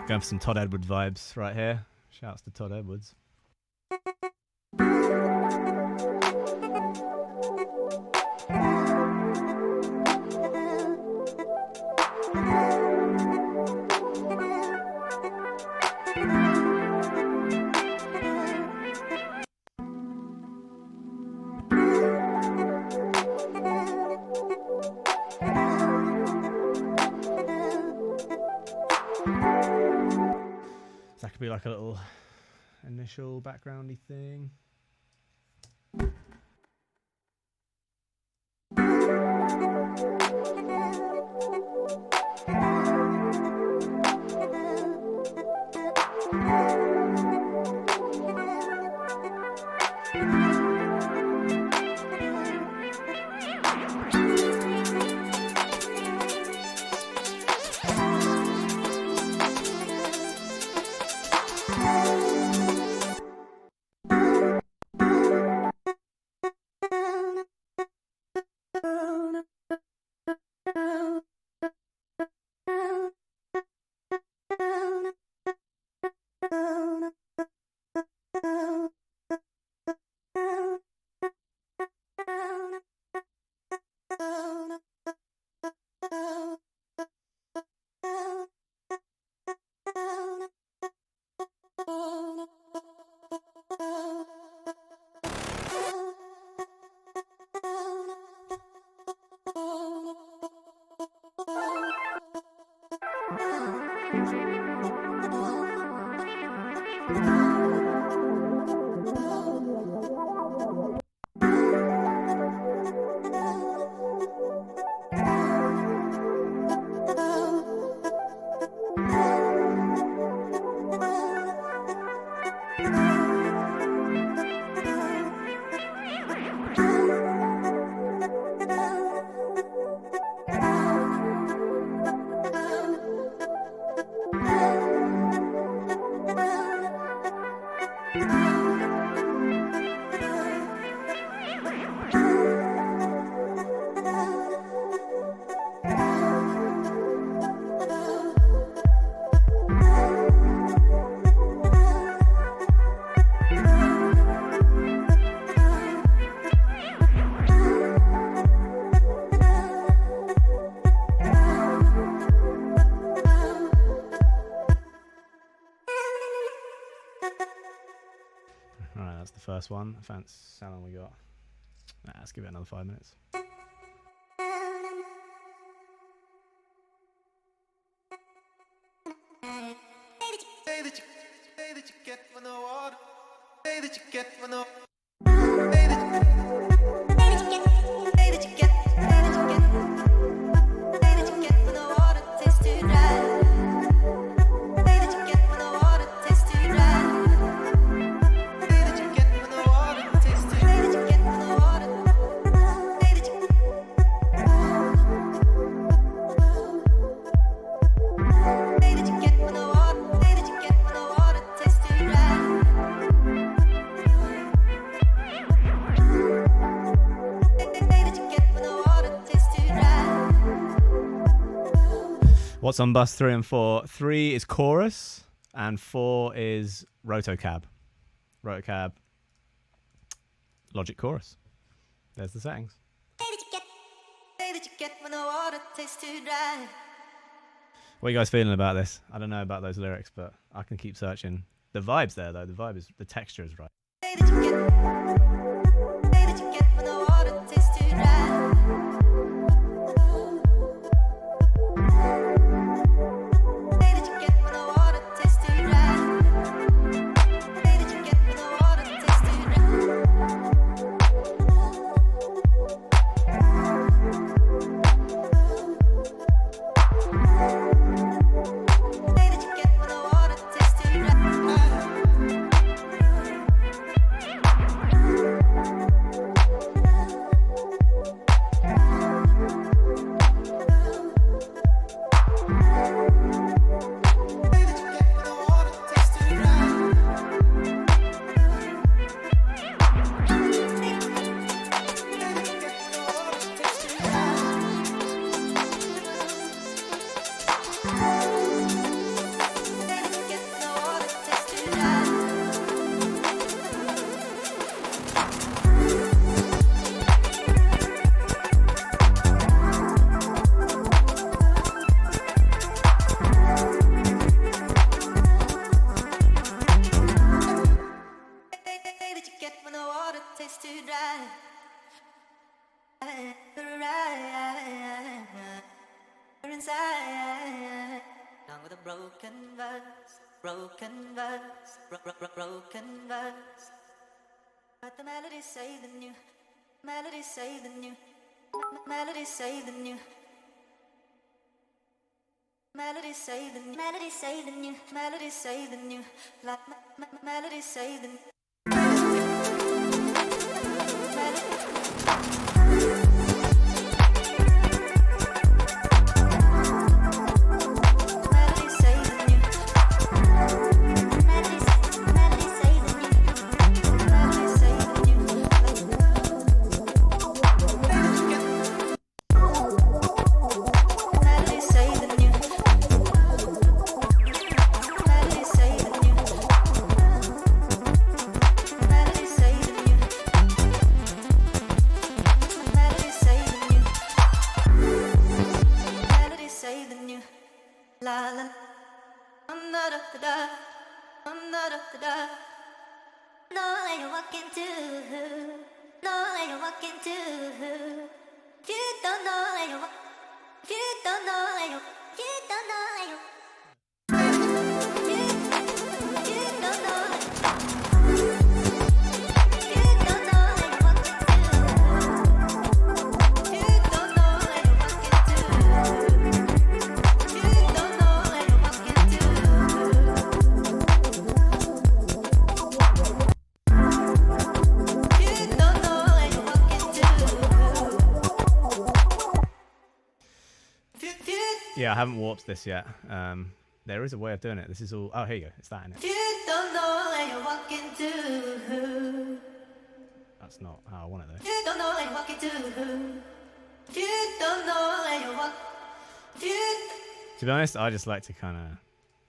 Going for some Todd Edwards vibes right here. Shouts to Todd Edwards. So that could be like a little initial backgroundy thing. Alright, that's the first one. Fancy how long we got? Nah, let's give it another 5 minutes. What's on bus 3 and 4? 3 is chorus and 4 is rotocab. Rotocab, Logic chorus. There's the settings. What are you guys feeling about this? I don't know about those lyrics, but I can keep searching. The vibe's there though. The texture is right. But the melodies say the new, melodies say the new, melodies say the new, melodies say the new, melodies say the new, melodies say the new, melodies say the new. You don't know, you don't know. I haven't warped this yet. There is a way of doing it. This is all. Oh, here you go. It's that in it. You don't know where you're walking to. That's not how I want it though. You don't know where you're walking to. You don't know where you're walking. To be honest, I just like to kind of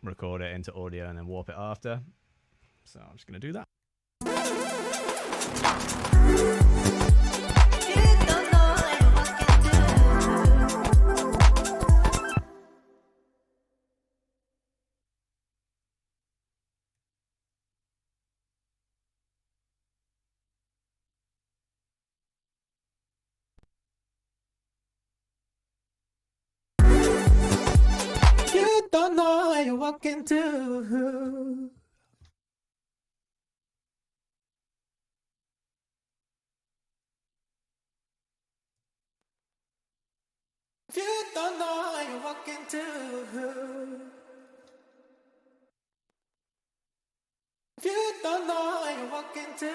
record it into audio and then warp it after. So I'm just gonna do that. You don't know where you're walking to. You don't know where you're walking to. You don't know where you're walking to.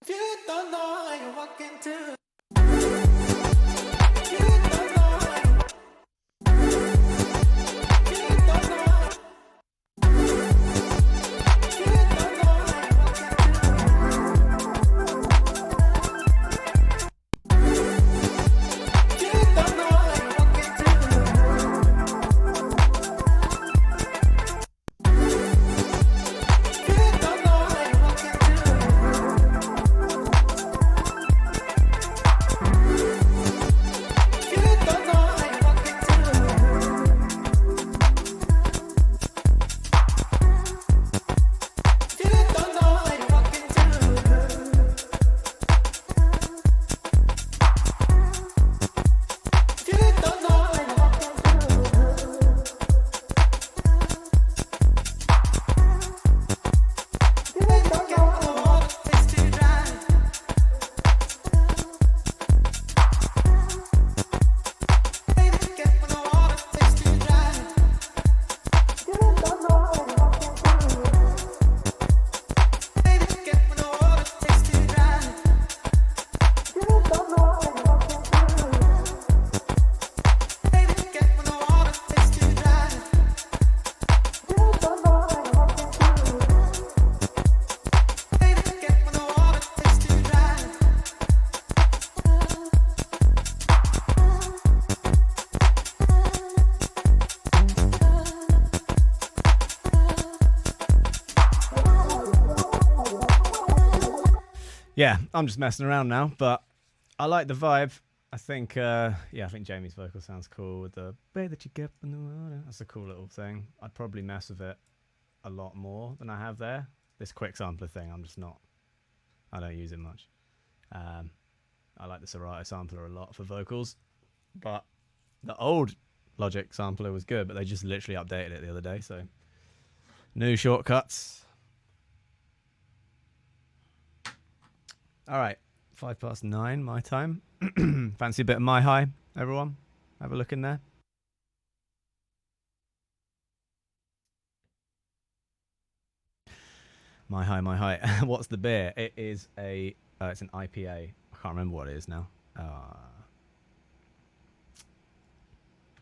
You don't know where you're walking to. You don't know where you're walking to. Yeah, I'm just messing around now, but I like the vibe. I think, I think Jamie's vocal sounds cool with the way that you get from the water. That's a cool little thing. I'd probably mess with it a lot more than I have there. This quick sampler thing, I don't use it much. I like the Serato sampler a lot for vocals, but the old Logic sampler was good, but they just literally updated it the other day, so new shortcuts. All right, 9:05 my time. Fancy a bit of My High, everyone? Have a look in there. My High. What's the beer? It is it's an IPA. I can't remember what it is now.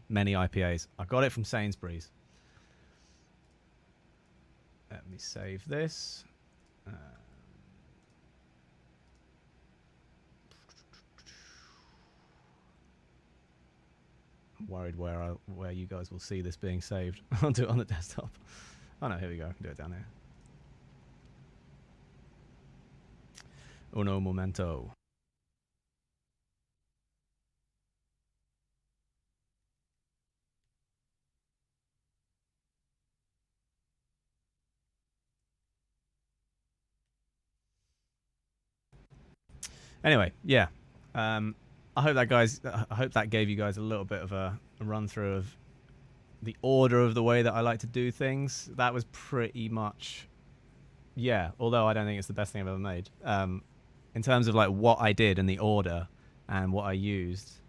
Many IPAs. I got it from Sainsbury's. Let me save this. I'm worried where you guys will see this being saved. I'll do it on the desktop. Oh no, here we go. I can do it down here. Uno momento. Anyway, yeah. I hope that gave you guys a little bit of a run through of the order of the way that I like to do things. That was pretty much, yeah, although I don't think it's the best thing I've ever made. In terms of like what I did and the order and what I used,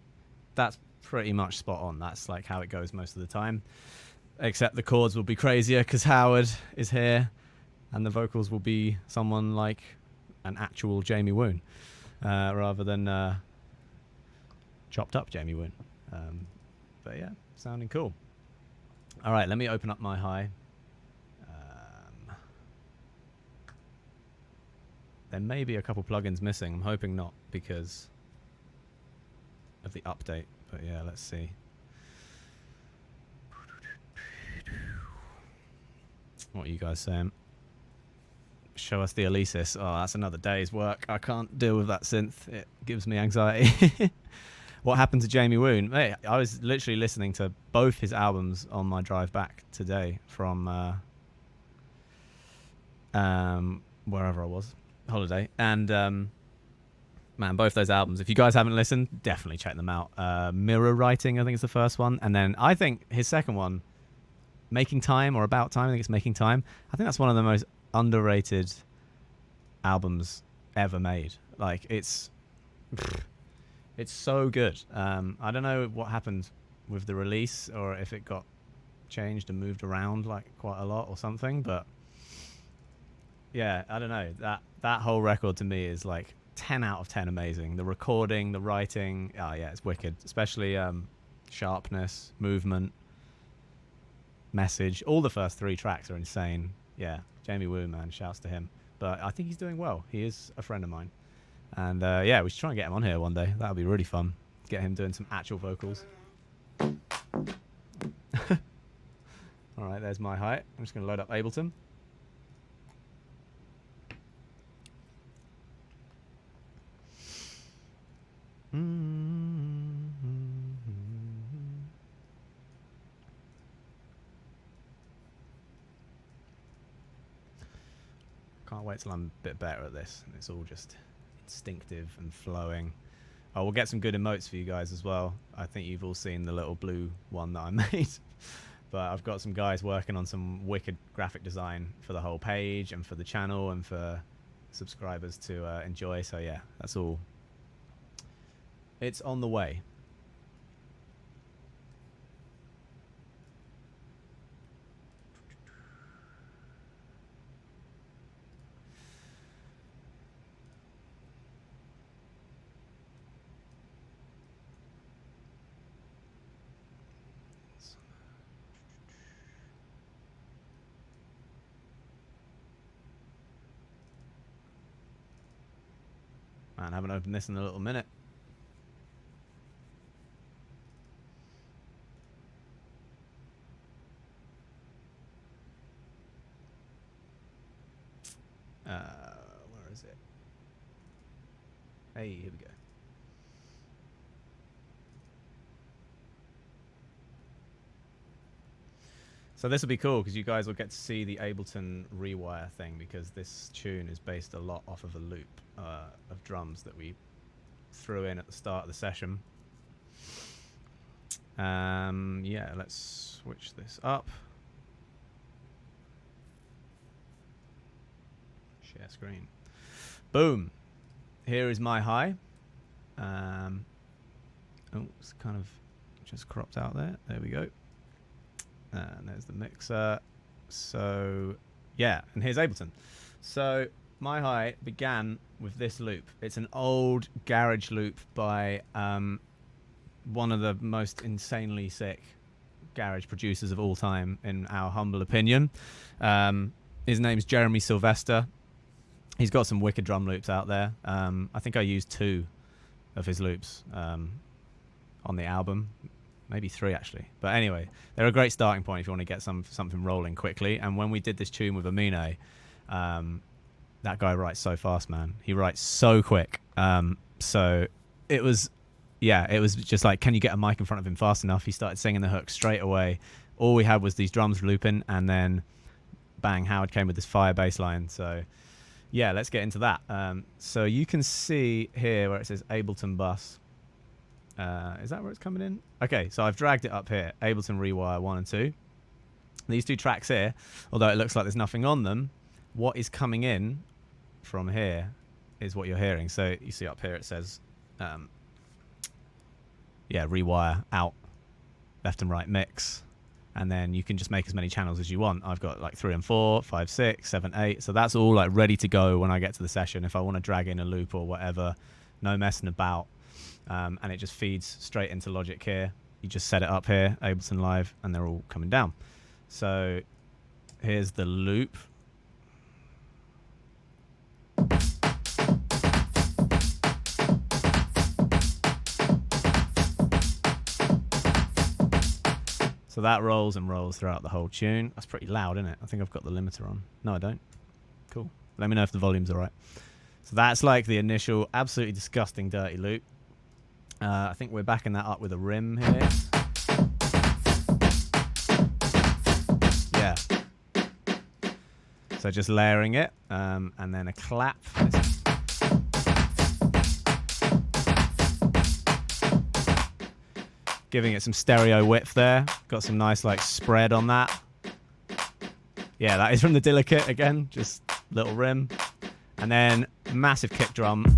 that's pretty much spot on. That's like how it goes most of the time. Except the chords will be crazier because Howard is here and the vocals will be someone like an actual Jamie Woon rather than chopped up Jamie Woon. But yeah, sounding cool. All right, let me open up my high. There may be a couple plugins missing. I'm hoping not because of the update. But yeah, let's see. What are you guys saying? Show us the Alesis. Oh, that's another day's work. I can't deal with that synth. It gives me anxiety. What happened to Jamie Woon? Hey, I was literally listening to both his albums on my drive back today from wherever I was, holiday. And man, both those albums, if you guys haven't listened, definitely check them out. Mirror Writing, I think is the first one. And then I think his second one, Making Time or About Time, I think it's Making Time. I think that's one of the most underrated albums ever made. Like, it's so good. I don't know what happened with the release or if it got changed and moved around like quite a lot or something, but yeah, I don't know. That whole record to me is like 10 out of 10 amazing. The recording, the writing, oh yeah, it's wicked. Especially sharpness, movement, message. All the first 3 tracks are insane. Yeah, Jamie Woon, man, shouts to him. But I think he's doing well. He is a friend of mine. And yeah, we should try and get him on here one day. That would be really fun. Get him doing some actual vocals. All right, there's my height. I'm just going to load up Ableton. Can't wait till I'm a bit better at this. And it's all just instinctive and flowing. Oh, we'll get some good emotes for you guys as well. I think you've all seen the little blue one that I made. But I've got some guys working on some wicked graphic design for the whole page and for the channel and for subscribers to enjoy. So yeah, that's all. It's on the way. Man, I haven't opened this in a little minute. Where is it? Hey, here we go. So this will be cool because you guys will get to see the Ableton rewire thing, because this tune is based a lot off of a loop of drums that we threw in at the start of the session. Yeah, let's switch this up. Share screen. Boom. Here is my high. Oh, it's kind of just cropped out there. There we go. And there's the mixer. So yeah, and here's Ableton. So my high began with this loop. It's an old garage loop by one of the most insanely sick garage producers of all time, in our humble opinion. His name's Jeremy Sylvester. He's got some wicked drum loops out there. I think I used 2 of his loops on the album. Maybe 3 actually. But anyway, they're a great starting point if you want to get something rolling quickly. And when we did this tune with Amine, that guy writes so fast, man. He writes so quick. So it was, yeah, it was just like, can you get a mic in front of him fast enough? He started singing the hook straight away. All we had was these drums looping, and then bang, Howard came with this fire bass line. So yeah, let's get into that. So you can see here where it says Ableton bus. Is that where it's coming in? Okay, so I've dragged it up here. Ableton Rewire 1 and 2. These 2 tracks here, although it looks like there's nothing on them, what is coming in from here is what you're hearing. So you see up here it says, yeah, rewire out, left and right mix. And then you can just make as many channels as you want. I've got like 3 and 4, 5, 6, 7, 8. So that's all like ready to go when I get to the session. If I want to drag in a loop or whatever, no messing about. and it just feeds straight into Logic here. You just set it up here, Ableton Live, and they're all coming down. So here's the loop. So that rolls and rolls throughout the whole tune. That's pretty loud, isn't it? I think I've got the limiter on. No, I don't. Cool. Let me know if the volume's all right. So that's like the initial absolutely disgusting dirty loop. I think we're backing that up with a rim here. Yeah. So just layering it, and then a clap. Giving it some stereo width there. Got some nice like spread on that. Yeah, that is from the Dilla kit again. Just little rim. And then massive kick drum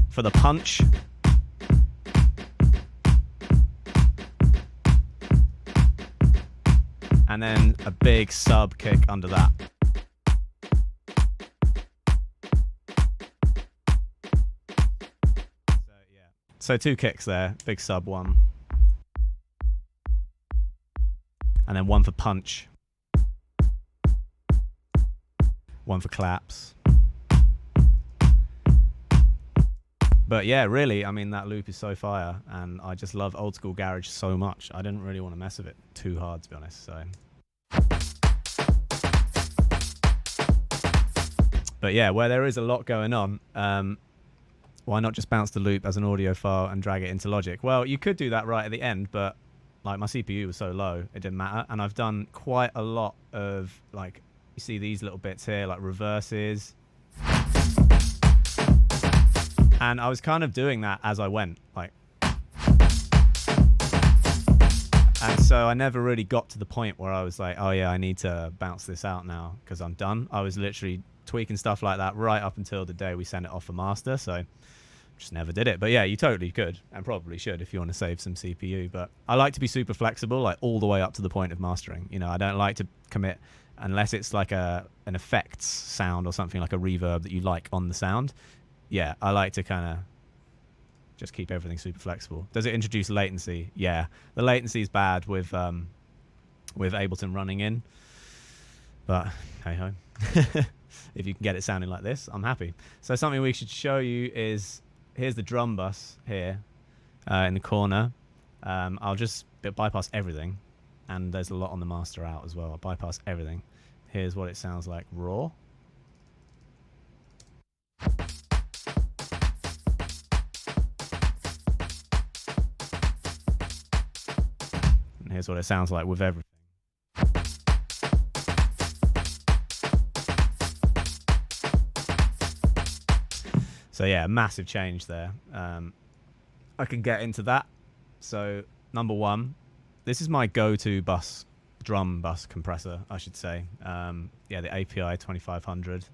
for the punch. And then a big sub kick under that. So 2 kicks there. Big sub one. And then one for punch. One for claps. But yeah, really, I mean, that loop is so fire, and I just love old school garage so much. I didn't really want to mess with it too hard, to be honest. So, but yeah, where there is a lot going on, why not just bounce the loop as an audio file and drag it into Logic? Well, you could do that right at the end, but like my CPU was so low, it didn't matter. And I've done quite a lot of, like, you see these little bits here, like reverses. And I was kind of doing that as I went, like. And so I never really got to the point where I was like, oh yeah, I need to bounce this out now because I'm done. I was literally tweaking stuff like that right up until the day we sent it off for master. So just never did it. But yeah, you totally could and probably should if you want to save some CPU. But I like to be super flexible, like all the way up to the point of mastering. You know, I don't like to commit unless it's like an effects sound or something like a reverb that you like on the sound. Yeah, I like to kind of just keep everything super flexible. Does it introduce latency? Yeah, the latency is bad with Ableton running in. But hey ho, if you can get it sounding like this, I'm happy. So something we should show you is, here's the drum bus here in the corner. I'll just bypass everything, and there's a lot on the master out as well. I'll bypass everything. Here's what it sounds like raw. And here's what it sounds like with everything. So yeah, massive change there. I can get into that. So number one, this is my go-to drum bus compressor, I should say. Yeah, the API 2500.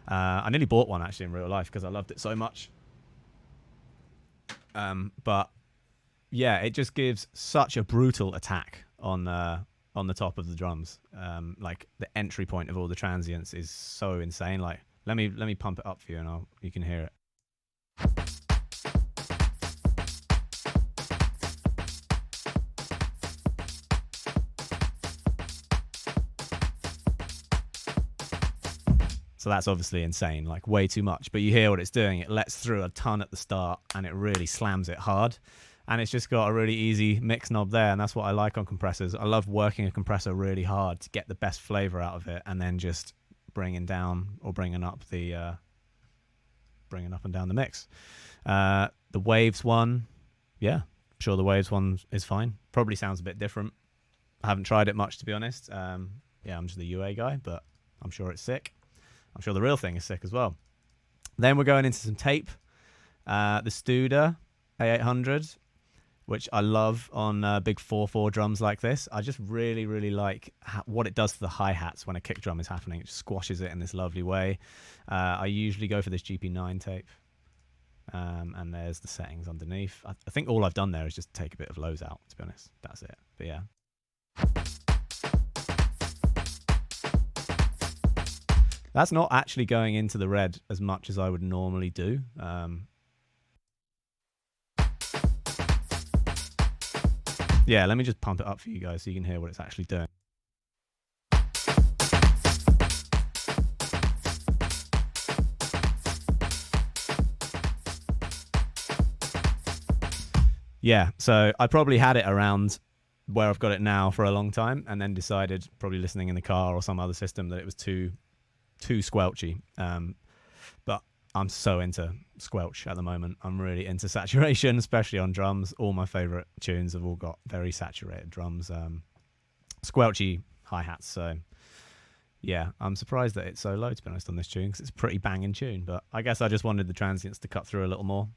I nearly bought one actually in real life because I loved it so much. But yeah, it just gives such a brutal attack on the top of the drums. Like the entry point of all the transients is so insane. Like let me pump it up for you and you can hear it. So that's obviously insane, like way too much. But you hear what it's doing. It lets through a ton at the start and it really slams it hard. And it's just got a really easy mix knob there. And that's what I like on compressors. I love working a compressor really hard to get the best flavor out of it and then just bringing down or bringing up and down the mix. The Waves one, yeah, I'm sure the Waves one is fine. Probably sounds a bit different. I haven't tried it much, to be honest. Yeah, I'm just the UA guy, but I'm sure it's sick. I'm sure the real thing is sick as well. Then we're going into some tape. The Studer A800, which I love on big 4/4 drums like this. I just really, really like what it does to the hi-hats when a kick drum is happening. It just squashes it in this lovely way. I usually go for this GP9 tape. And there's the settings underneath. I think all I've done there is just take a bit of lows out, to be honest. That's it. But yeah. That's not actually going into the red as much as I would normally do. Yeah, let me just pump it up for you guys so you can hear what it's actually doing. Yeah, so I probably had it around where I've got it now for a long time, and then decided, probably listening in the car or some other system, that it was too squelchy. But I'm so into squelch at the moment. I'm really into saturation, especially on drums. All my favorite tunes have all got very saturated drums, squelchy hi-hats. So yeah, I'm surprised that it's so low, to be honest, on this tune, because it's a pretty banging tune. But I guess I just wanted the transients to cut through a little more.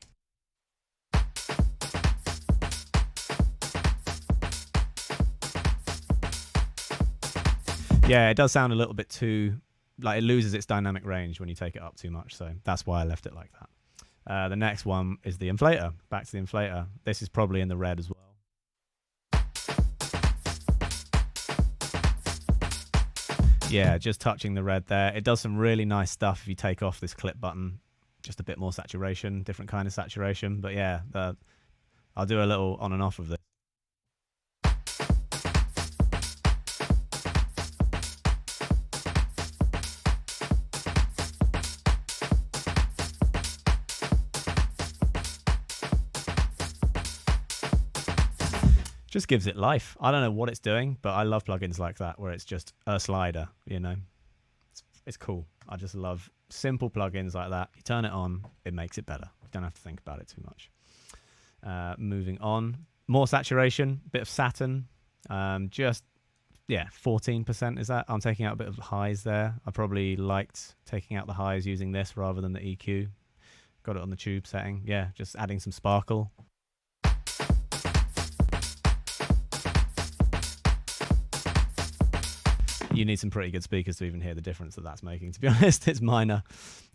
Yeah, it does sound a little bit too, like it loses its dynamic range when you take it up too much. So that's why I left it like that. The next one is the inflator. Back to the inflator. This is probably in the red as well. Yeah, just touching the red there. It does some really nice stuff if you take off this clip button. Just a bit more saturation, different kind of saturation. But yeah, I'll do a little on and off of this. Just gives it life. I don't know what it's doing, but I love plugins like that where it's just a slider, you know. It's cool. I just love simple plugins like that. You turn it on, it makes it better. You don't have to think about it too much. Moving on. More saturation, bit of Saturn. Just, yeah, 14% is that. I'm taking out a bit of highs there. I probably liked taking out the highs using this rather than the EQ. Got it on the tube setting. Yeah, just adding some sparkle. You need some pretty good speakers to even hear the difference that that's making, to be honest. It's minor.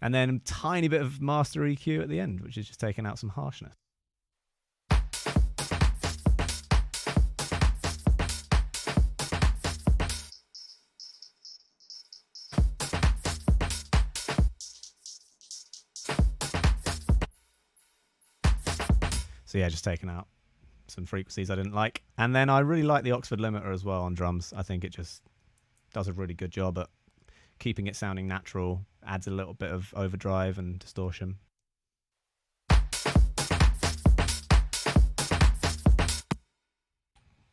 And then a tiny bit of master EQ at the end, which is just taking out some harshness. So yeah, just taking out some frequencies I didn't like. And then I really like the Oxford limiter as well on drums. I think it just does a really good job at keeping it sounding natural, adds a little bit of overdrive and distortion.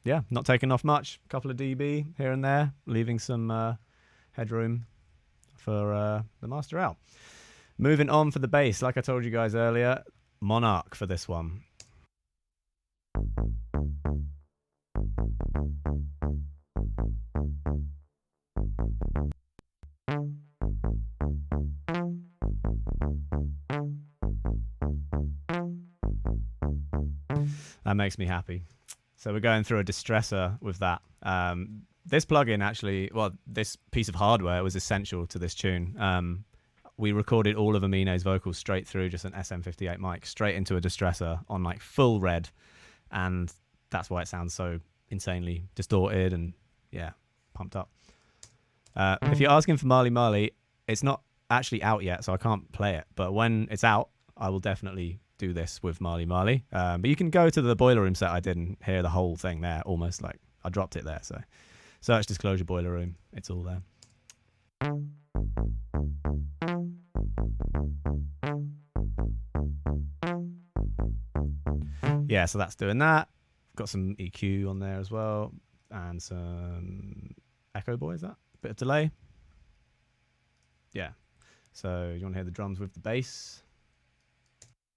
Yeah, not taking off much. A couple of dB here and there, leaving some headroom for the master out. Moving on for the bass, like I told you guys earlier, Monarch for this one. That makes me happy. So we're going through a distressor with that. This plugin actually, well, this piece of hardware was essential to this tune. We recorded all of Amine's vocals straight through just an SM58 mic, straight into a distressor on like full red. And that's why it sounds so insanely distorted and, yeah, pumped up. If you're asking for Marley Marley, it's not actually out yet, so I can't play it. But when it's out, I will definitely do this with Marley Marley. But you can go to the Boiler Room set I did and hear the whole thing there, almost like I dropped it there. So search Disclosure Boiler Room. It's all there. Yeah, so that's doing that. Got some EQ on there as well. And some Echo Boy, is that? Bit of delay. Yeah. So you want to hear the drums with the bass.